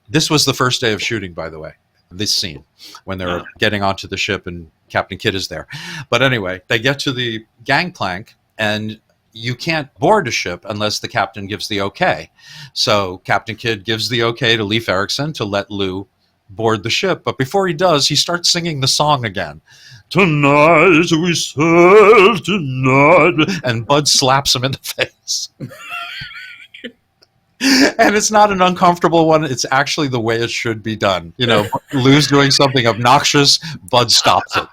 This was the first day of shooting, by the way, this scene, when they're getting onto the ship and Captain Kidd is there. But anyway, they get to the gangplank, and you can't board a ship unless the captain gives the okay. So Captain Kidd gives the okay to Leif Erikson to let Lou board the ship. But before he does, he starts singing the song again. "Tonight we sail tonight." And Bud slaps him in the face. And it's not an uncomfortable one. It's actually the way it should be done. Lou's doing something obnoxious, Bud stops it.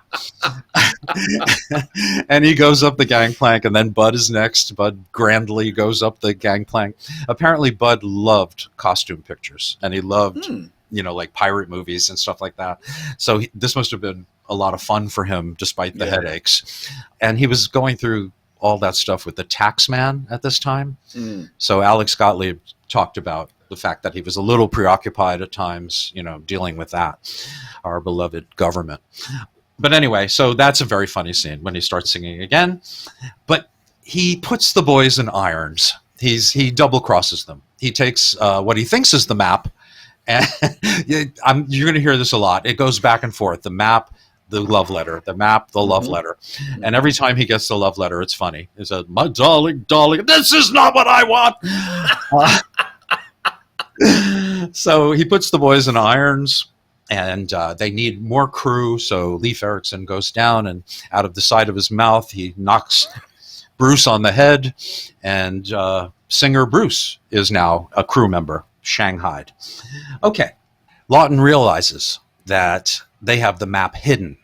And he goes up the gangplank, and then Bud is next. Bud grandly goes up the gangplank. Apparently, Bud loved costume pictures, and he loved, like pirate movies and stuff like that. So this must have been a lot of fun for him despite the headaches. And he was going through all that stuff with the tax man at this time. So Alex Gottlieb talked about the fact that he was a little preoccupied at times, dealing with that, our beloved government. But anyway, so that's a very funny scene when he starts singing again. But he puts the boys in irons. He double crosses them. He takes what he thinks is the map, and you're going to hear this a lot. It goes back and forth. The map, the love letter, the map, the love letter. And every time he gets the love letter, it's funny. He says, "My darling, darling, this is not what I want." So he puts the boys in irons, and they need more crew. So Leif Erikson goes down, and out of the side of his mouth, he knocks Bruce on the head, and singer Bruce is now a crew member, shanghaied. Okay. Laughton realizes that they have the map hidden,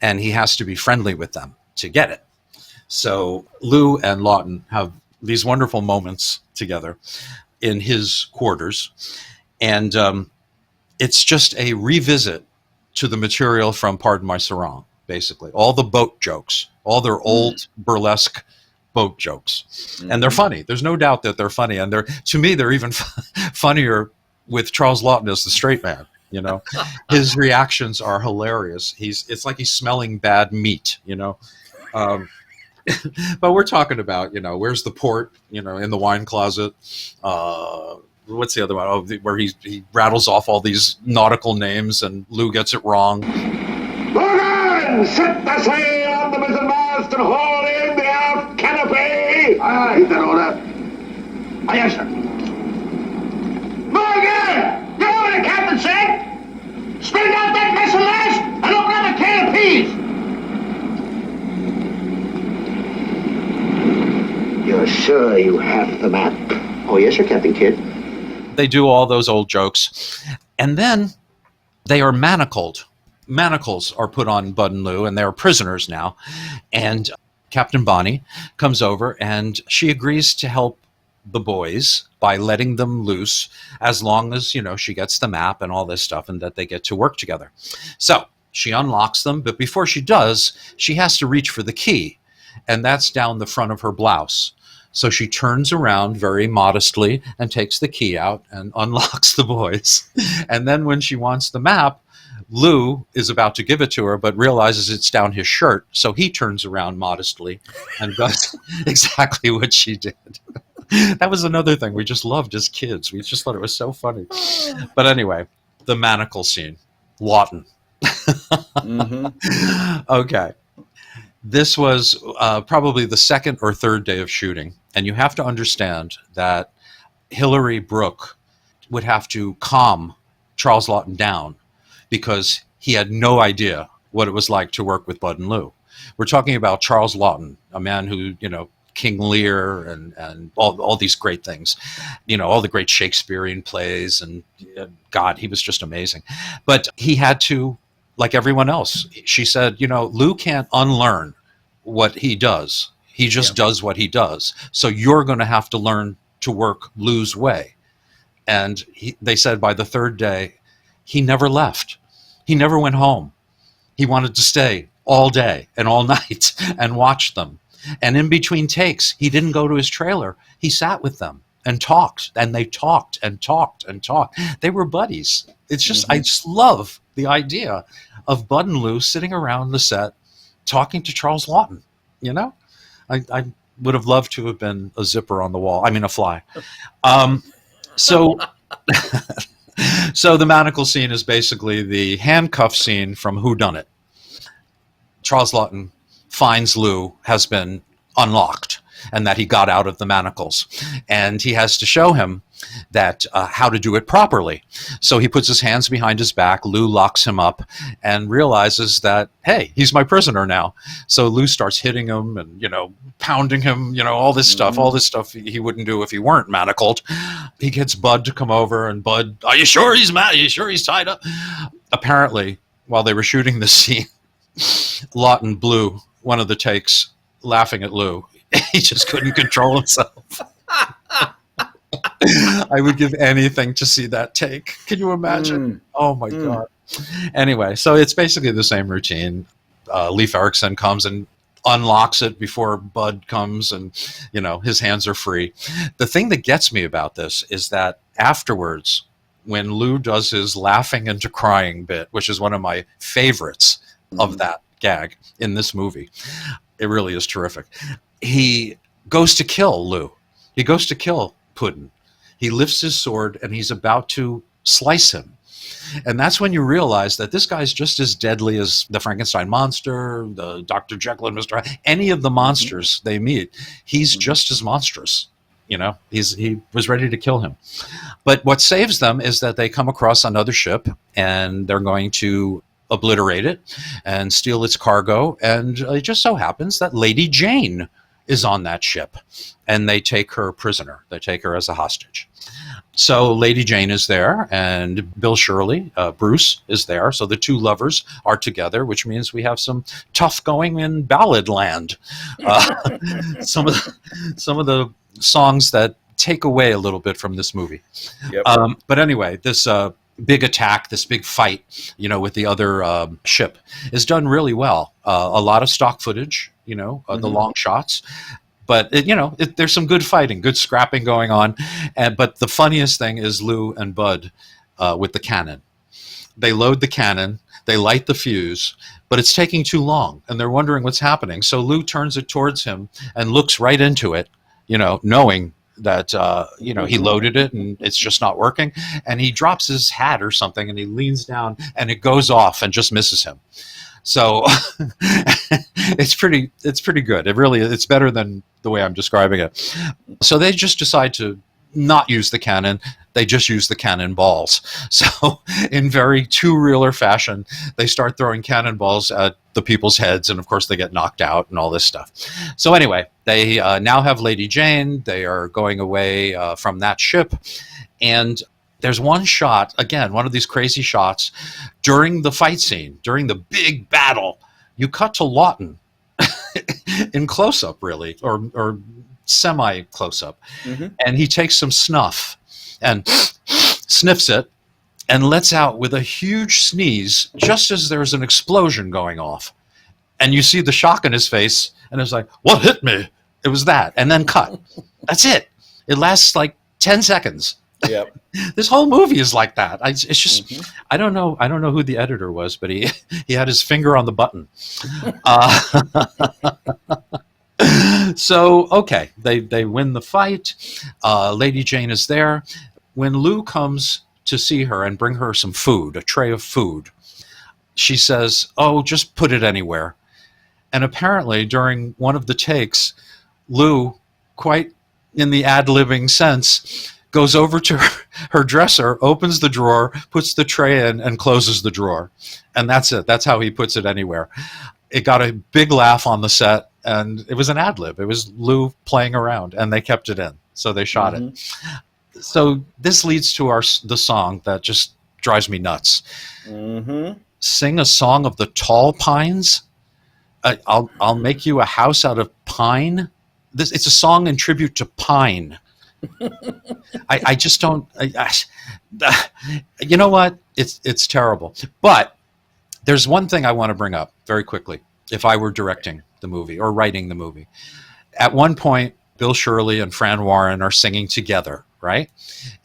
and he has to be friendly with them to get it. So Lou and Laughton have these wonderful moments together in his quarters, and it's just a revisit to the material from Pardon My Sarong, basically. All the boat jokes, all their old burlesque boat jokes. And they're funny. There's no doubt that they're funny. And to me, they're even funnier with Charles Laughton as the straight man. His reactions are hilarious. It's like he's smelling bad meat, but we're talking about, where's the port, in the wine closet. What's the other one? Oh, where he rattles off all these nautical names and Lou gets it wrong. Logan, set the sail on the mizzenmast and haul in the aft canopy. Aye, is that order? Aye, yes, sir. Morgan, you know what the captain said? Spin out that mizzenmast and open up a can of peas. You're sure you have the map? Oh, yes, sir, Captain Kidd. They do all those old jokes. And then they are manacled. Manacles are put on Bud and Lou, and they're prisoners now. And Captain Bonnie comes over, and she agrees to help the boys by letting them loose as long as, she gets the map and all this stuff, and that they get to work together. So she unlocks them, but before she does, she has to reach for the key, and that's down the front of her blouse. So she turns around very modestly and takes the key out and unlocks the boys. And then when she wants the map, Lou is about to give it to her, but realizes it's down his shirt. So he turns around modestly and does exactly what she did. That was another thing we just loved as kids. We just thought it was so funny. But anyway, the Manacle scene. Laughton. Okay. This was probably the second or third day of shooting. And you have to understand that Hillary Brooke would have to calm Charles Laughton down because he had no idea what it was like to work with Bud and Lou. We're talking about Charles Laughton, a man who, King Lear and all these great things, all the great Shakespearean plays, and God, he was just amazing. But he had to, like everyone else, she said, Lou can't unlearn what he does. He just does what he does. So you're going to have to learn to work Lou's way. And they said by the third day, he never left. He never went home. He wanted to stay all day and all night and watch them. And in between takes, he didn't go to his trailer. He sat with them and talked, and they talked and talked and talked. They were buddies. It's just, I just love the idea of Bud and Lou sitting around the set talking to Charles Laughton, I would have loved to have been a zipper on the wall. I mean, a fly. So the Manacle scene is basically the handcuff scene from Who Done It. Charles Laughton finds Lou has been unlocked and that he got out of the manacles. And he has to show him that how to do it properly. So he puts his hands behind his back. Lou locks him up and realizes that, hey, he's my prisoner now. So Lou starts hitting him and, pounding him, all this stuff he wouldn't do if he weren't manacled. He gets Bud to come over, and Bud, are you sure he's mad? Are you sure he's tied up? Apparently, while they were shooting this scene, Laughton blew one of the takes laughing at Lou. He just couldn't control himself. I would give anything to see that take. Can you imagine? Oh my God. Anyway, so it's basically the same routine. Leif Erikson comes and unlocks it before Bud comes, and his hands are free. The thing that gets me about this is that afterwards, when Lou does his laughing into crying bit, which is one of my favorites of that gag in this movie, it really is terrific. He goes to kill Lou. He goes to kill Puddin'. He lifts his sword and he's about to slice him. And that's when you realize that this guy's just as deadly as the Frankenstein monster, the Dr. Jekyll and Mr. Hyde, any of the monsters they meet. He's just as monstrous. He was ready to kill him. But what saves them is that they come across another ship and they're going to obliterate it and steal its cargo. And it just so happens that Lady Jane is on that ship, and they take her prisoner. They take her as a hostage. So Lady Jane is there, and Bill Shirley, Bruce, is there. So the two lovers are together, which means we have some tough going in ballad land. Some of the songs that take away a little bit from this movie. Yep. But anyway, this big attack, this big fight, with the other ship is done really well. A lot of stock footage, the long shots. But, there's some good fighting, good scrapping going on. But the funniest thing is Lou and Bud with the cannon. They load the cannon, they light the fuse, but it's taking too long, and they're wondering what's happening. So Lou turns it towards him and looks right into it, knowing that, he loaded it and it's just not working. And he drops his hat or something, and he leans down, and it goes off and just misses him. So it's pretty good. It's better than the way I'm describing it. So they just decide to not use the cannon. They just use the cannonballs. So in very two-reeler fashion, they start throwing cannonballs at the people's heads, and of course they get knocked out and all this stuff. So anyway, they now have Lady Jane. They are going away from that ship, and there's one shot, again, one of these crazy shots, during the fight scene, during the big battle. You cut to Laughton in close-up, really, or semi-close-up. And he takes some snuff and sniffs it and lets out with a huge sneeze just as there's an explosion going off. And you see the shock in his face, and it's like, what hit me? It was that. And then cut. That's it. It lasts like 10 seconds. Yep. This whole movie is like that. It's just, I don't know who the editor was, but he had his finger on the button. So, okay, they win the fight. Lady Jane is there. When Lou comes to see her and bring her some food, a tray of food, she says, "Oh, just put it anywhere." And apparently, during one of the takes, Lou, quite in the ad-libbing sense, goes over to her dresser, opens the drawer, puts the tray in, and closes the drawer. And that's it. That's how he puts it anywhere. It got a big laugh on the set, and it was an ad-lib. It was Lou playing around, and they kept it in. So they shot it. So this leads to the song that just drives me nuts. Sing a song of the tall pines. I'll make you a house out of pine. It's a song in tribute to pine. I just don't. You know what? It's terrible. But there's one thing I want to bring up very quickly. If I were directing the movie or writing the movie, at one point, Bill Shirley and Fran Warren are singing together, right?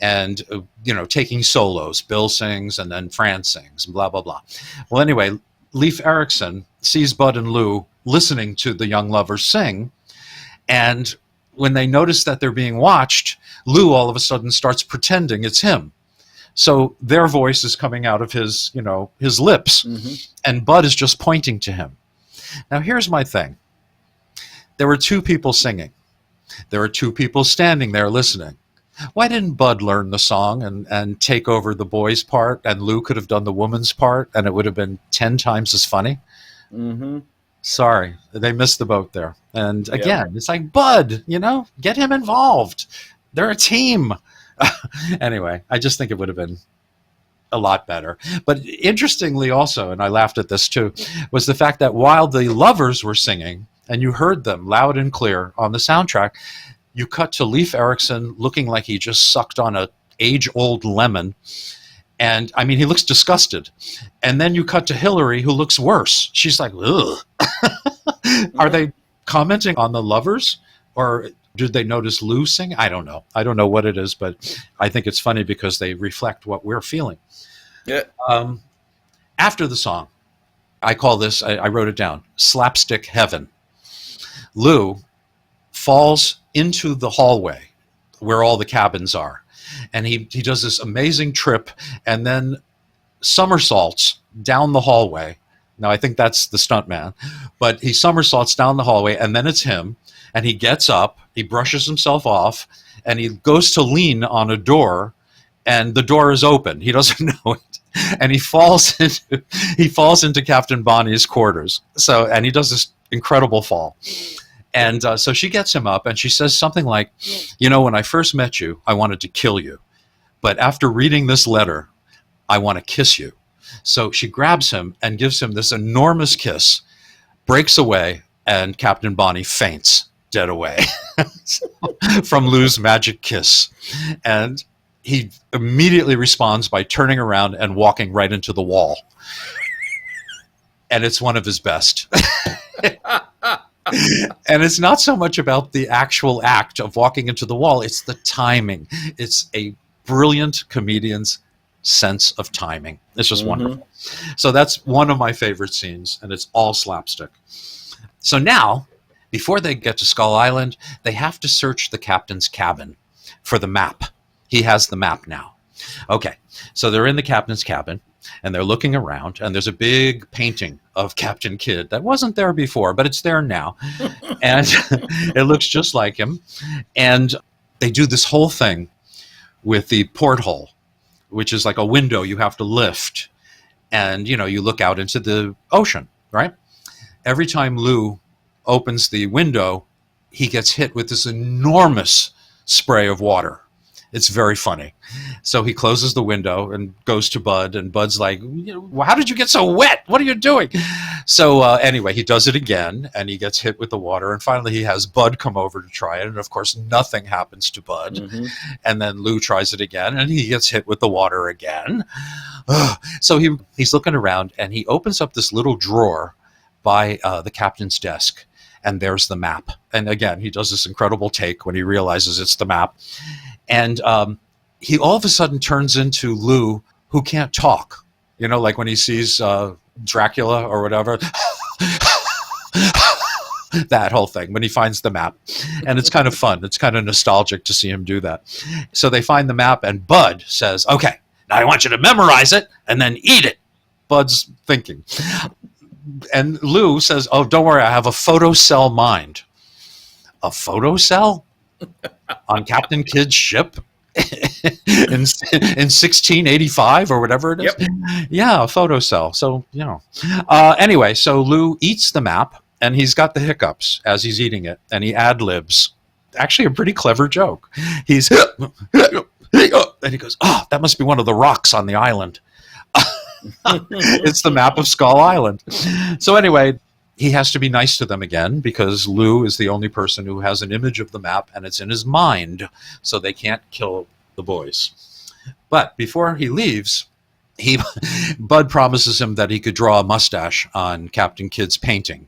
And taking solos. Bill sings and then Fran sings, and blah blah blah. Well, anyway, Leif Erikson sees Bud and Lou listening to the young lovers sing, and when they notice that they're being watched, Lou all of a sudden starts pretending it's him. So their voice is coming out of his lips, and Bud is just pointing to him. Now, here's my thing. There were two people singing. There were two people standing there listening. Why didn't Bud learn the song and take over the boy's part, and Lou could have done the woman's part, and it would have been 10 times as funny? Sorry, they missed the boat there. And again, It's like, Bud, get him involved. They're a team. Anyway, I just think it would have been a lot better. But interestingly also, and I laughed at this too, was the fact that while the lovers were singing, and you heard them loud and clear on the soundtrack, you cut to Leif Erikson looking like he just sucked on an age-old lemon, And I mean, he looks disgusted. And then you cut to Hillary, who looks worse. She's like, ugh. Are they commenting on the lovers? Or did they notice Lou sing? I don't know. I don't know what it is, but I think it's funny because they reflect what we're feeling. Yeah. After the song, I call this, I wrote it down, slapstick heaven. Lou falls into the hallway where all the cabins are. And he does this amazing trip and then somersaults down the hallway. Now, I think that's the stuntman, but he somersaults down the hallway, and then it's him, and he gets up, he brushes himself off, and he goes to lean on a door, and the door is open. He doesn't know it. And he falls into Captain Bonnie's quarters. So, and he does this incredible fall. And so she gets him up and she says something like, when I first met you, I wanted to kill you. But after reading this letter, I want to kiss you. So she grabs him and gives him this enormous kiss, breaks away, and Captain Bonnie faints dead away from Lou's magic kiss. And he immediately responds by turning around and walking right into the wall. And it's one of his best. And it's not so much about the actual act of walking into the wall, it's the timing. It's a brilliant comedian's sense of timing. It's just wonderful. So that's one of my favorite scenes, and it's all slapstick. So now, before they get to Skull Island, they have to search the captain's cabin for the map. He has the map now. Okay, so they're in the captain's cabin, and they're looking around, and there's a big painting of Captain Kidd that wasn't there before, but it's there now. And it looks just like him. And they do this whole thing with the porthole, which is like a window you have to lift. And, you look out into the ocean, right? Every time Lou opens the window, he gets hit with this enormous spray of water. It's very funny. So he closes the window and goes to Bud, and Bud's like, how did you get so wet? What are you doing? So anyway, he does it again, and he gets hit with the water, and finally he has Bud come over to try it, and of course nothing happens to Bud. And then Lou tries it again, and he gets hit with the water again. So he's looking around, and he opens up this little drawer by the captain's desk, and there's the map. And again, he does this incredible take when he realizes it's the map. And he all of a sudden turns into Lou, who can't talk. Like when he sees Dracula or whatever. That whole thing, when he finds the map. And it's kind of fun. It's kind of nostalgic to see him do that. So they find the map, and Bud says, okay, now I want you to memorize it and then eat it. Bud's thinking. And Lou says, oh, don't worry, I have a photocell mind. A photocell? On Captain Kidd's ship in 1685 or whatever it is. Yep. Yeah, a photocell. So, anyway, so Lou eats the map, and he's got the hiccups as he's eating it, and he ad-libs. Actually, a pretty clever joke. He's and he goes, oh, that must be one of the rocks on the island. It's the map of Skull Island. So anyway, he has to be nice to them again because Lou is the only person who has an image of the map, and it's in his mind, so they can't kill the boys. But before he leaves, Bud promises him that he could draw a mustache on Captain Kidd's painting.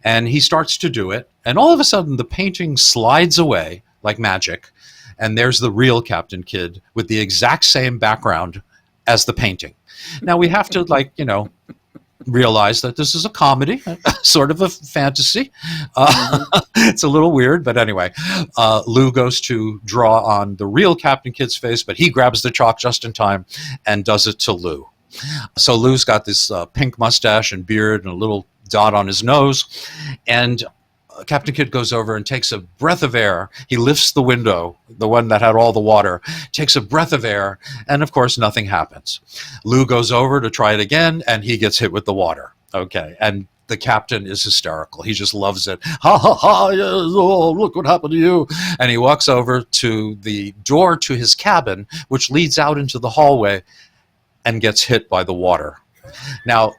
And he starts to do it, and all of a sudden the painting slides away like magic, and there's the real Captain Kidd with the exact same background as the painting. Now we have to, realize that this is a comedy, sort of a fantasy. It's a little weird, but anyway, Lou goes to draw on the real Captain Kidd's face, but he grabs the chalk just in time and does it to Lou. So Lou's got this pink mustache and beard and a little dot on his nose, and Captain Kidd goes over and takes a breath of air. He lifts the window, the one that had all the water, takes a breath of air, and of course nothing happens. Lou goes over to try it again, and he gets hit with the water. Okay, and the captain is hysterical. He just loves it. Ha, ha, ha, yes, oh, look what happened to you. And he walks over to the door to his cabin, which leads out into the hallway, and gets hit by the water. Now,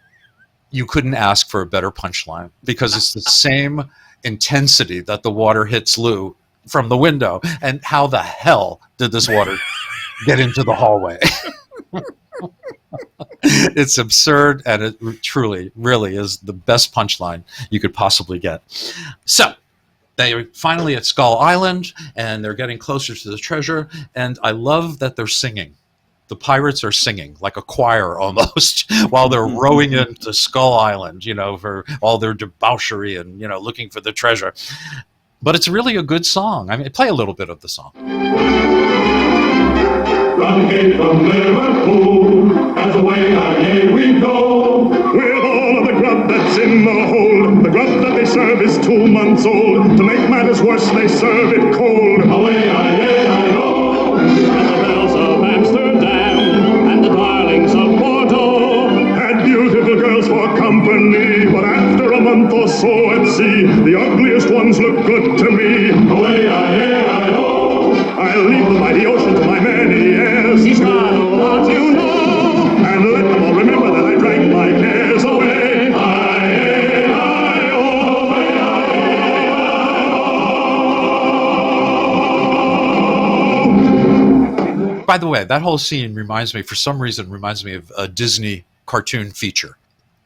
you couldn't ask for a better punchline, because it's the same intensity that the water hits Lou from the window. And how the hell did this water get into the hallway? It's absurd, and it truly, really is the best punchline you could possibly get. So they're finally at Skull Island, and they're getting closer to the treasure, and I love that they're singing. The pirates are singing like a choir almost while they're rowing into Skull Island, for all their debauchery and, looking for the treasure. But it's really a good song. I mean, play a little bit of the song. Renegade from Liverpool, as away we go. With all of the grub that's in the hold, the grub that they serve is 2 months old. To make matters worse, they serve it cold. Away I-go. And the bells of Amsterdam, and the darlings of Bordeaux had beautiful girls for company, but after a month or so at sea, the ugliest ones look good to me. Away I-go. I'll leave the mighty ocean to my many heirs. He's got a lot to know, and let them all remember that I drank my cares away. By the way, that whole scene for some reason reminds me of a Disney cartoon feature.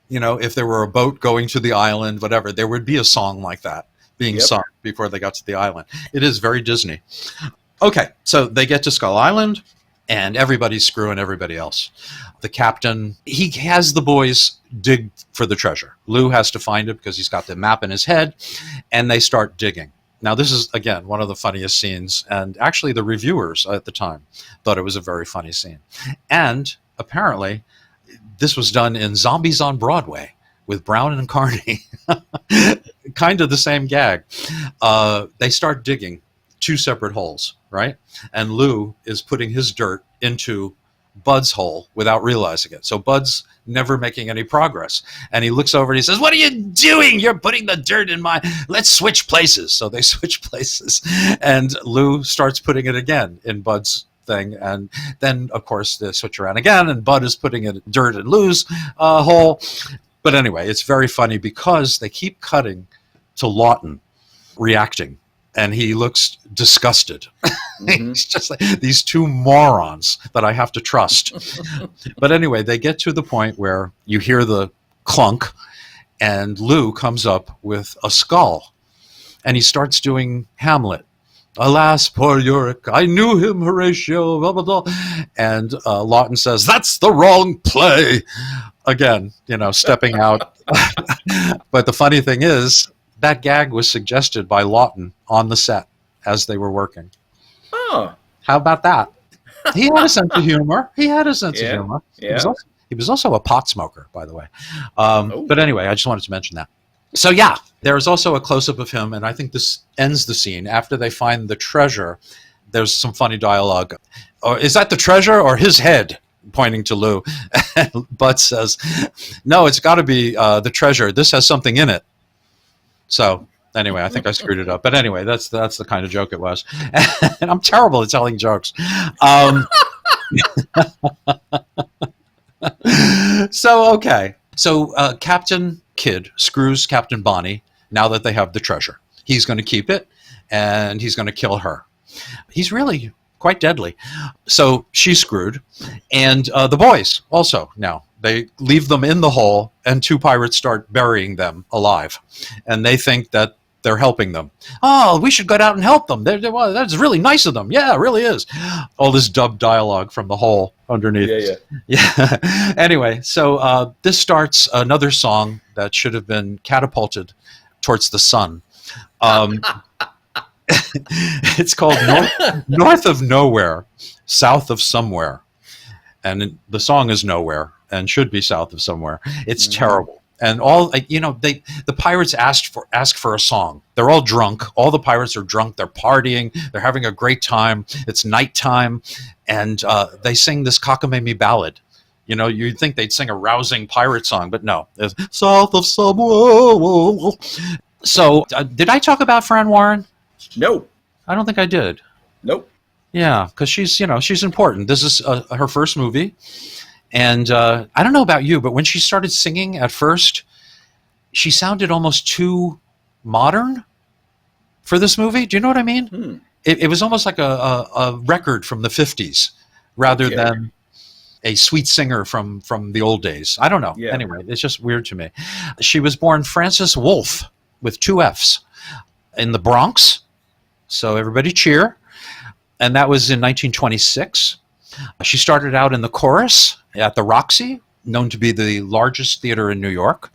If there were a boat going to the island, whatever, there would be a song like that being sung before they got to the island. It is very Disney. Okay, so they get to Skull Island, and everybody's screwing everybody else. The captain, he has the boys dig for the treasure. Lou has to find it because he's got the map in his head, and they start digging. Now, this is, again, one of the funniest scenes, and actually the reviewers at the time thought it was a very funny scene. And apparently, this was done in Zombies on Broadway with Brown and Carney. Kind of the same gag. They start digging 2 separate holes, right? And Lou is putting his dirt into Bud's hole without realizing it. So Bud's never making any progress. And he looks over and he says, "What are you doing? You're putting the dirt in let's switch places." So they switch places. And Lou starts putting it again in Bud's thing. And then, of course, they switch around again, and Bud is putting dirt in Lou's hole. But anyway, it's very funny because they keep cutting to Laughton reacting. And he looks disgusted. He's just like, these 2 morons that I have to trust. But anyway, they get to the point where you hear the clunk, and Lou comes up with a skull. And he starts doing Hamlet. "Alas, poor Yorick, I knew him, Horatio, blah, blah, blah." And Laughton says, "That's the wrong play." Again, stepping out. But the funny thing is, that gag was suggested by Laughton on the set as they were working. Oh. How about that? He had a sense of humor. Yeah. He was also a pot smoker, by the way. But anyway, I just wanted to mention that. So yeah, there's also a close-up of him, and I think this ends the scene. After they find the treasure, there's some funny dialogue. Is that the treasure or his head? Pointing to Lou. And Bud says, "No, it's got to be the treasure. This has something in it." So anyway, I think I screwed it up. But anyway, that's the kind of joke it was. And I'm terrible at telling jokes. So, okay. So Captain Kidd screws Captain Bonnie now that they have the treasure. He's going to keep it, and he's going to kill her. He's really quite deadly. So she's screwed. And the boys also now. They leave them in the hole, and 2 pirates start burying them alive. And they think that they're helping them. "Oh, we should go out and help them. Well, that's really nice of them." "Yeah, it really is." All this dubbed dialogue from the hole underneath. Yeah. Anyway, so this starts another song that should have been catapulted towards the sun. It's called North of Nowhere, South of Somewhere. And the song is Nowhere and should be South of Somewhere. It's terrible. And the pirates ask for a song. They're all drunk. All the pirates are drunk. They're partying. They're having a great time. It's nighttime. And they sing this cockamamie ballad. You'd think they'd sing a rousing pirate song, but no. It's South of Somewhere. So did I talk about Fran Warren? No. I don't think I did. Nope. Yeah, because she's important. This is her first movie. And I don't know about you, but when she started singing at first, she sounded almost too modern for this movie. Do you know what I mean? It was almost like a record from the 50s rather than... a sweet singer from the old days. I don't know. Yeah. Anyway, it's just weird to me. She was born Frances Wolfe with 2 F's in the Bronx. So everybody cheer. And that was in 1926. She started out in the chorus at the Roxy, known to be the largest theater in New York.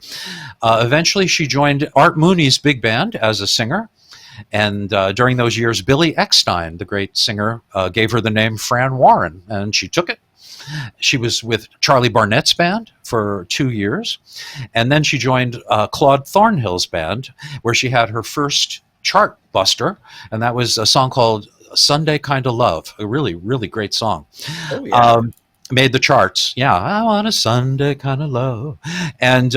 Eventually, she joined Art Mooney's big band as a singer. And during those years, Billy Eckstine, the great singer, gave her the name Fran Warren, and she took it. She was with Charlie Barnett's band for 2 years. And then she joined Claude Thornhill's band, where she had her first chart buster, and that was a song called Sunday Kinda Love, a really, really great song. Oh, yeah. Made the charts. Yeah, I want a Sunday kind of love. And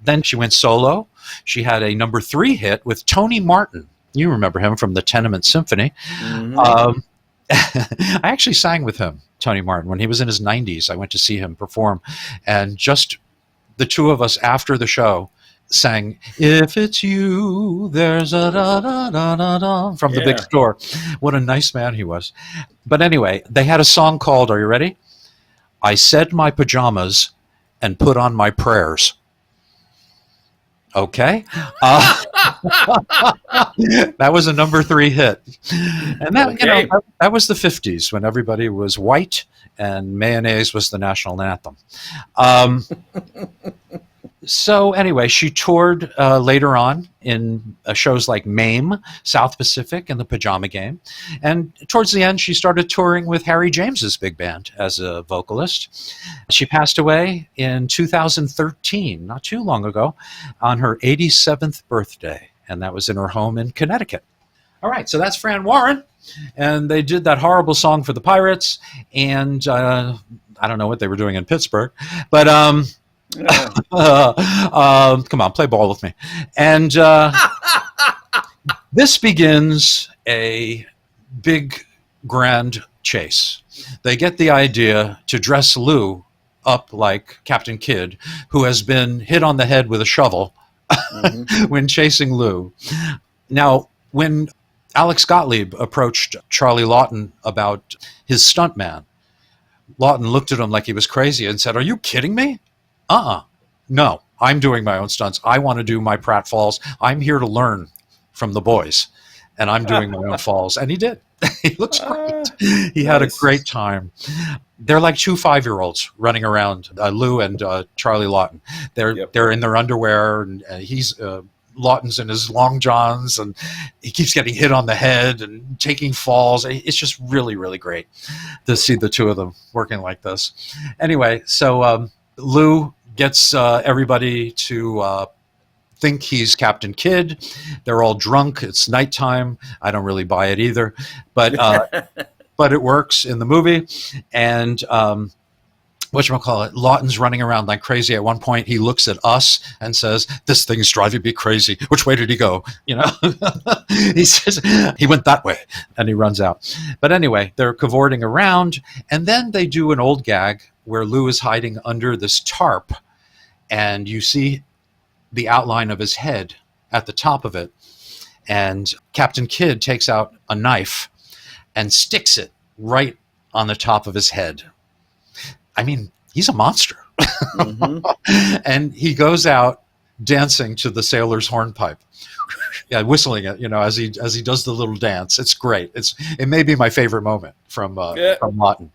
then she went solo. She had a number 3 hit with Tony Martin. You remember him from the Tenement Symphony. Mhm. I actually sang with him, Tony Martin, when he was in his 90s. I went to see him perform. And just the 2 of us after the show sang "If It's You, There's a da-da-da-da-da" from the big store. What a nice man he was. But anyway, they had a song called, are you ready? I Said My Pajamas and Put on My Prayers. Okay. That was a number 3 hit. And that, Okay. that was the 50s when everybody was white and mayonnaise was the national anthem. So anyway, she toured later on in shows like MAME, South Pacific, and the Pajama Game. And towards the end, she started touring with Harry James's big band as a vocalist. She passed away in 2013, not too long ago, on her 87th birthday. And that was in her home in Connecticut. All right, so that's Fran Warren. And they did that horrible song for the Pirates. And I don't know what they were doing in Pittsburgh. But come on, play ball with me. And this begins a big, grand chase. They get the idea to dress Lou up like Captain Kidd, who has been hit on the head with a shovel when chasing Lou. Now, when Alex Gottlieb approached Charlie Laughton about his stuntman, Laughton looked at him like he was crazy and said, "Are you kidding me? No, I'm doing my own stunts. I want to do my pratfalls. I'm here to learn from the boys, and I'm doing my own falls." And he did. He looks great. He had a great time. They're like 2 5-year-olds running around, Lou and Charlie Laughton. They're in their underwear, and he's Laughton's in his long johns, and he keeps getting hit on the head and taking falls. It's just really, really great to see the 2 of them working like this. Anyway, so Lou gets everybody to think he's Captain Kidd. They're all drunk. It's nighttime. I don't really buy it either, but it works in the movie. And whatchamacallit, Laughton's running around like crazy. At one point, he looks at us and says, "This thing's driving me crazy. Which way did he go?" He says, "He went that way," and he runs out. But anyway, they're cavorting around, and then they do an old gag where Lou is hiding under this tarp, and you see the outline of his head at the top of it. And Captain Kidd takes out a knife and sticks it right on the top of his head. I mean, he's a monster. And he goes out dancing to the sailor's hornpipe. Yeah, whistling it, as he does the little dance. It's great. It may be my favorite moment from Laughton.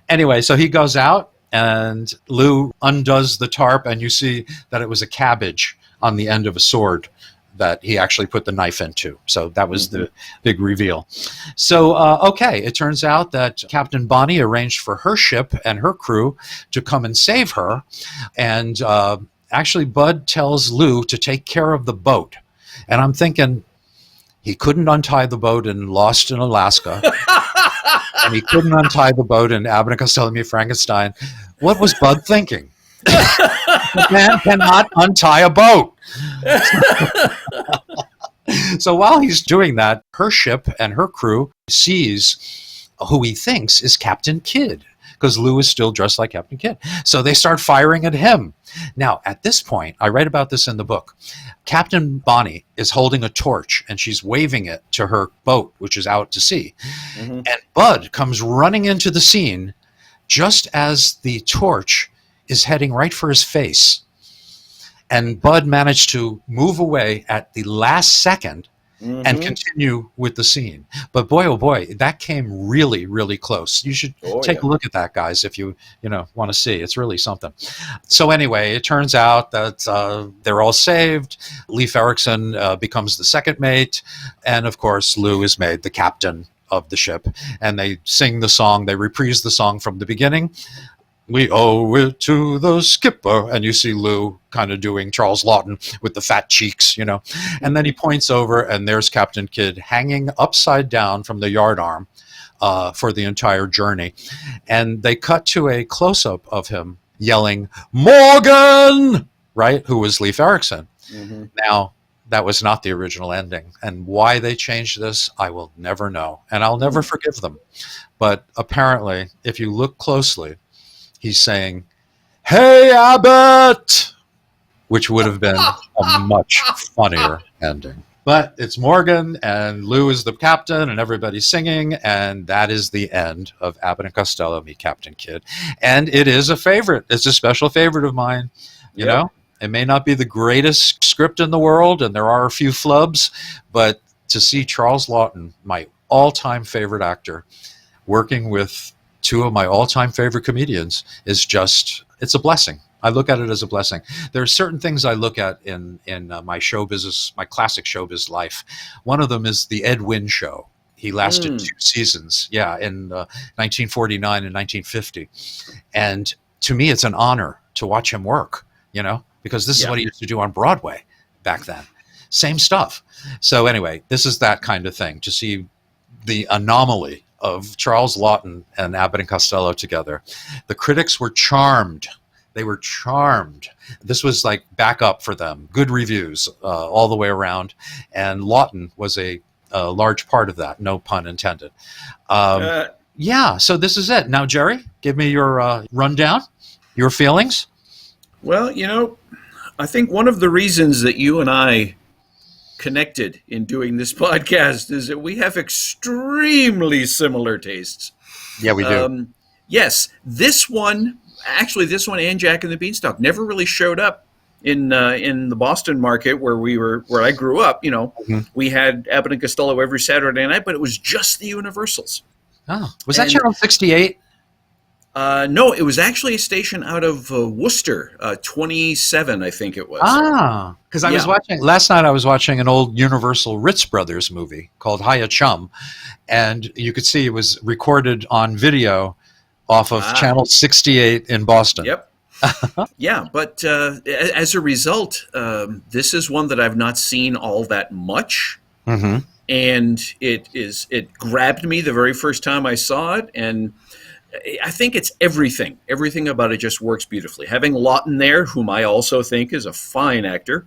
Anyway, so he goes out, and Lou undoes the tarp, and you see that it was a cabbage on the end of a sword that he actually put the knife into. So that was the big reveal. So, okay, it turns out that Captain Bonnie arranged for her ship and her crew to come and save her. And actually, Bud tells Lou to take care of the boat. And I'm thinking, he couldn't untie the boat in Lost in Alaska. And he couldn't untie the boat in Abbott and Costello Meet Frankenstein. What was Bud thinking? The man cannot untie a boat. So while he's doing that, her ship and her crew sees who he thinks is Captain Kidd, because Lou is still dressed like Captain Kidd. So they start firing at him. Now, at this point, I write about this in the book, Captain Bonnie is holding a torch, and she's waving it to her boat, which is out to sea. And Bud comes running into the scene, just as the torch is heading right for his face. And Bud managed to move away at the last second and continue with the scene. But boy, oh boy, that came really, really close. You should take a look at that, guys, if you want to see. It's really something. So anyway, it turns out that they're all saved. Leif Erikson becomes the second mate. And of course, Lou is made the captain of the ship. And they sing the song. They reprise the song from the beginning. We owe it to the skipper. And you see Lou kind of doing Charles Laughton with the fat cheeks, And then he points over, and there's Captain Kidd hanging upside down from the yardarm for the entire journey. And they cut to a close-up of him yelling, "Morgan!" Right? Who was Leif Erikson. Now, that was not the original ending. And why they changed this, I will never know. And I'll never forgive them. But apparently, if you look closely, he's saying, "Hey, Abbott," which would have been a much funnier ending. But it's Morgan, and Lou is the captain, and everybody's singing, and that is the end of Abbott and Costello Meet Captain Kidd. And it is a favorite. It's a special favorite of mine. You know, it may not be the greatest script in the world, and there are a few flubs, but to see Charles Laughton, my all-time favorite actor, working with two of my all-time favorite comedians is just, it's a blessing. I look at it as a blessing. There are certain things I look at in my show business, my classic showbiz life. One of them is the Ed Wynn Show. He lasted 2 seasons, in 1949 and 1950. And to me, it's an honor to watch him work, because this is what he used to do on Broadway back then. Same stuff. So anyway, this is that kind of thing, to see the anomaly of Charles Laughton and Abbott and Costello together. The critics were charmed. They were charmed. This was like backup for them. Good reviews all the way around. And Laughton was a large part of that, no pun intended. So this is it. Now, Jerry, give me your rundown, your feelings. Well, I think one of the reasons that you and I connected in doing this podcast is that we have extremely similar tastes. Yeah, we do. Yes, this one and Jack and the Beanstalk never really showed up in the Boston market where I grew up. We had Abbott and Costello every Saturday night, but it was just the Universals. Oh, was that Channel 68? No, it was actually a station out of Worcester, 27, I think it was. Because I was watching, last night I was watching an old Universal Ritz Brothers movie called Hiya Chum, and you could see it was recorded on video off of Channel 68 in Boston. Yep. But as a result, this is one that I've not seen all that much. And it grabbed me the very first time I saw it, and I think it's everything. Everything about it just works beautifully. Having Laughton there, whom I also think is a fine actor,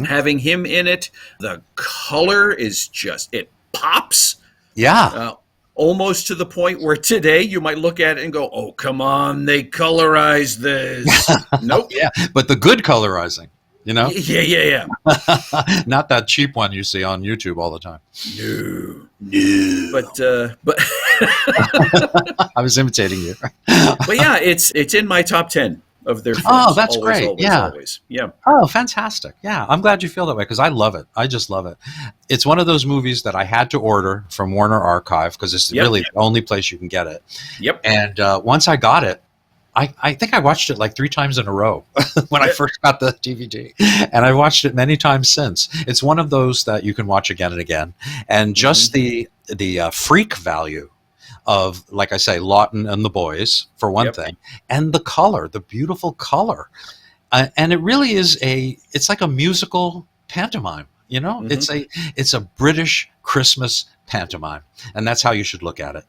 having him in it, the color is just, it pops. Yeah. Almost to the point where today you might look at it and go, "Oh, come on, they colorized this." Nope. Yeah, but the good colorizing, Yeah. Not that cheap one you see on YouTube all the time. No. But I was imitating you. But yeah, it's in my top 10 of their films. Oh, that's great. Always. Yeah. Oh, fantastic. Yeah, I'm glad you feel that way because I love it. I just love it. It's one of those movies that I had to order from Warner Archive because it's really the only place you can get it. Yep. And once I got it, I think I watched it like 3 times in a row when I first got the DVD. And I watched it many times since. It's one of those that you can watch again and again. And just the freak value of, like I say, Laughton and the boys, for one thing, and the color, the beautiful color. And it really is it's like a musical pantomime, It's a British Christmas pantomime. And that's how you should look at it.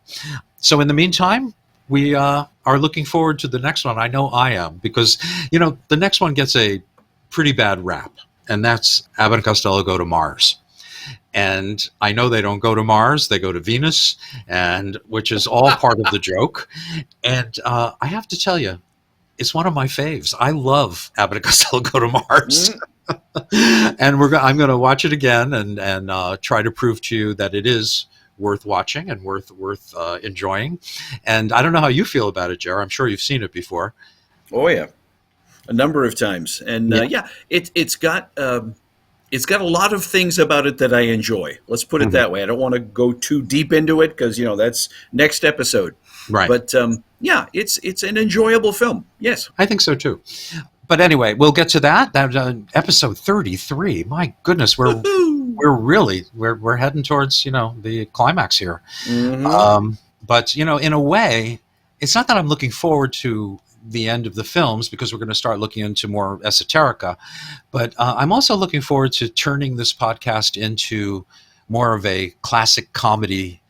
So in the meantime, we are looking forward to the next one. I know I am, because, the next one gets a pretty bad rap, and that's Abbott and Costello Go to Mars. And I know they don't go to Mars, they go to Venus, which is all part of the joke. And I have to tell you, it's one of my faves. I love Abbott and Costello Go to Mars. And I'm going to watch it again and try to prove to you that it is worth watching and worth enjoying. And I don't know how you feel about it, Jer. I'm sure you've seen it before. Oh yeah, a number of times, and it's got a lot of things about it that I enjoy. Let's put it that way. I don't want to go too deep into it because that's next episode. Right. But it's an enjoyable film. Yes, I think so too. But anyway, we'll get to that. That episode 33. My goodness, we're heading towards the climax here. But in a way, it's not that I'm looking forward to the end of the films because we're going to start looking into more esoterica, but I'm also looking forward to turning this podcast into more of a classic comedy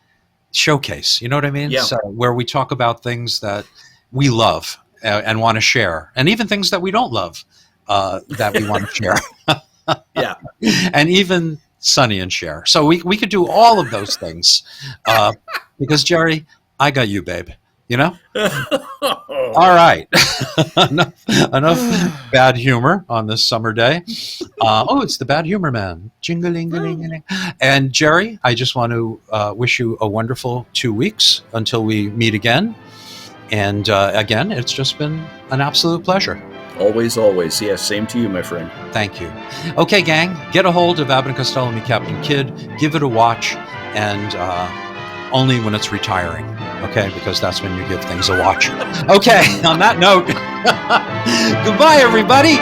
showcase. You know what I mean? Yeah. So, where we talk about things that we love and want to share, and even things that we don't love that we want to share. Yeah. And even Sonny and Cher. So we could do all of those things because, Jerry, I got you, babe. All right. enough bad humor on this summer day. It's the bad humor man. Jing-a-ling-a-ling-a-ling. And Jerry, I just want to wish you a wonderful 2 weeks until we meet again. And again, it's just been an absolute pleasure. Always, always. Yes, same to you, my friend. Thank you. Okay, gang, get a hold of Abbott and Costello, Meet Captain Kidd. Give it a watch, and only when it's retiring, okay? Because that's when you give things a watch. Okay, on that note, goodbye, everybody.